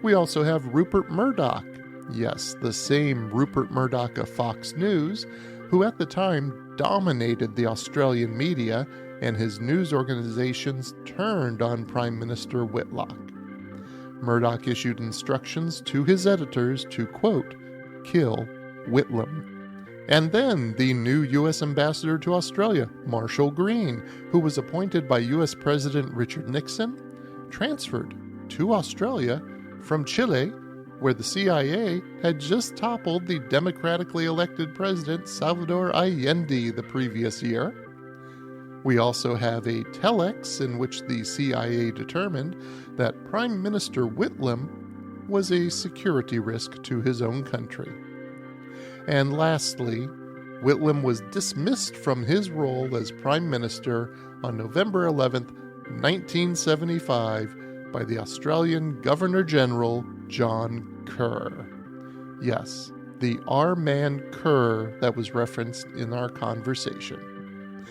We also have Rupert Murdoch. Yes, the same Rupert Murdoch of Fox News, who at the time dominated the Australian media, and his news organizations turned on Prime Minister Whitlock. Murdoch issued instructions to his editors to, quote, kill Whitlam, And then the new U.S. ambassador to Australia, Marshall Green, who was appointed by U.S. President Richard Nixon, transferred to Australia from Chile, where the CIA had just toppled the democratically elected president Salvador Allende the previous year. We also have a telex in which the CIA determined that Prime Minister Whitlam was a security risk to his own country. And lastly, Whitlam was dismissed from his role as Prime Minister on November 11, 1975, by the Australian Governor-General John Kerr. Yes, the R-man Kerr that was referenced in our conversation.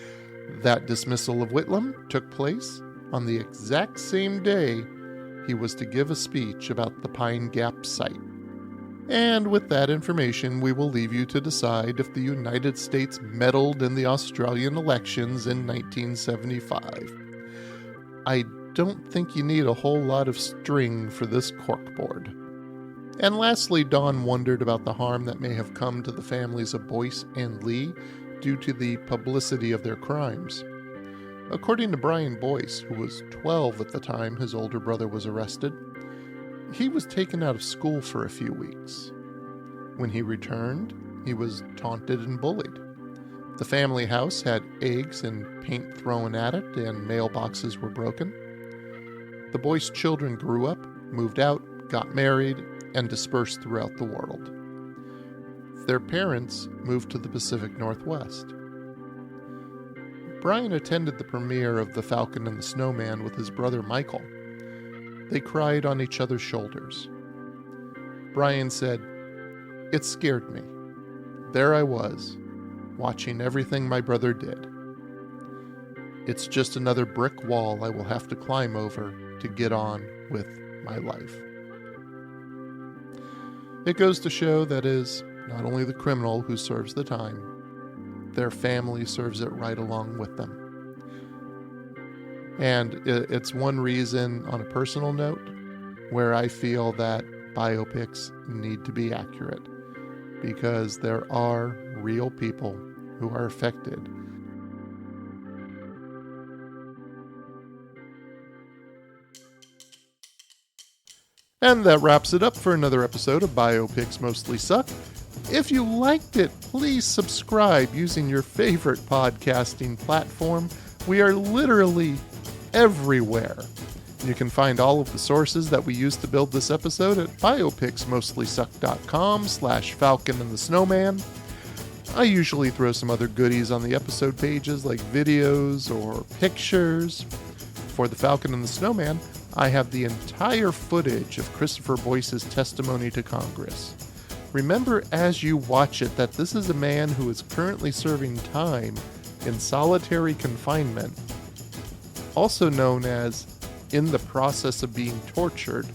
That dismissal of Whitlam took place on the exact same day he was to give a speech about the Pine Gap site. And with that information, we will leave you to decide if the United States meddled in the Australian elections in 1975. I don't think you need a whole lot of string for this corkboard. And lastly, Dawn wondered about the harm that may have come to the families of Boyce and Lee due to the publicity of their crimes. According to Brian Boyce, who was 12 at the time his older brother was arrested, he was taken out of school for a few weeks. When he returned, he was taunted and bullied. The family house had eggs and paint thrown at it, and mailboxes were broken. The Boyce children grew up, moved out, got married, and dispersed throughout the world. Their parents moved to the Pacific Northwest. Brian attended the premiere of The Falcon and the Snowman with his brother Michael. They cried on each other's shoulders. Brian said, "It scared me. There I was, watching everything my brother did. It's just another brick wall I will have to climb over to get on with my life." It goes to show that is not only the criminal who serves the time, their family serves it right along with them. And it's one reason, on a personal note, where I feel that biopics need to be accurate, because there are real people who are affected. And that wraps it up for another episode of Biopics Mostly Suck. If you liked it, please subscribe using your favorite podcasting platform. We are literally everywhere. You can find all of the sources that we used to build this episode at biopicsmostlysuck.com/Falcon and the Snowman. I usually throw some other goodies on the episode pages like videos or pictures. For the Falcon and the Snowman, I have the entire footage of Christopher Boyce's testimony to Congress. Remember as you watch it that this is a man who is currently serving time in solitary confinement, also known as in the process of being tortured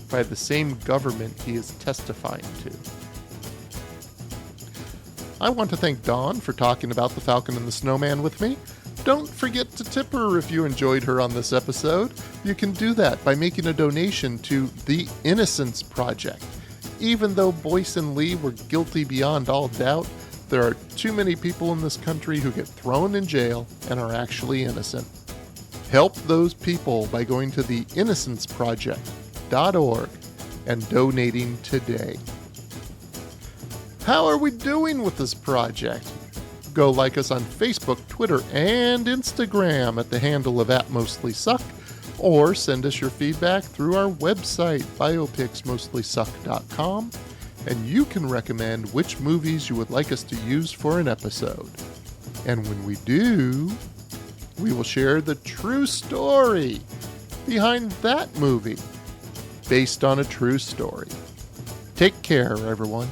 by the same government he is testifying to. I want to thank Dawn for talking about The Falcon and the Snowman with me. Don't forget to tip her if you enjoyed her on this episode. You can do that by making a donation to The Innocence Project. Even though Boyce and Lee were guilty beyond all doubt, there are too many people in this country who get thrown in jail and are actually innocent. Help those people by going to theinnocenceproject.org and donating today. How are we doing with this project? Go like us on Facebook, Twitter, and Instagram at the handle of @MostlySuck, or send us your feedback through our website, biopicsmostlysuck.com, and you can recommend which movies you would like us to use for an episode. And when we do, we will share the true story behind that movie, based on a true story. Take care, everyone.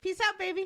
Peace out, baby.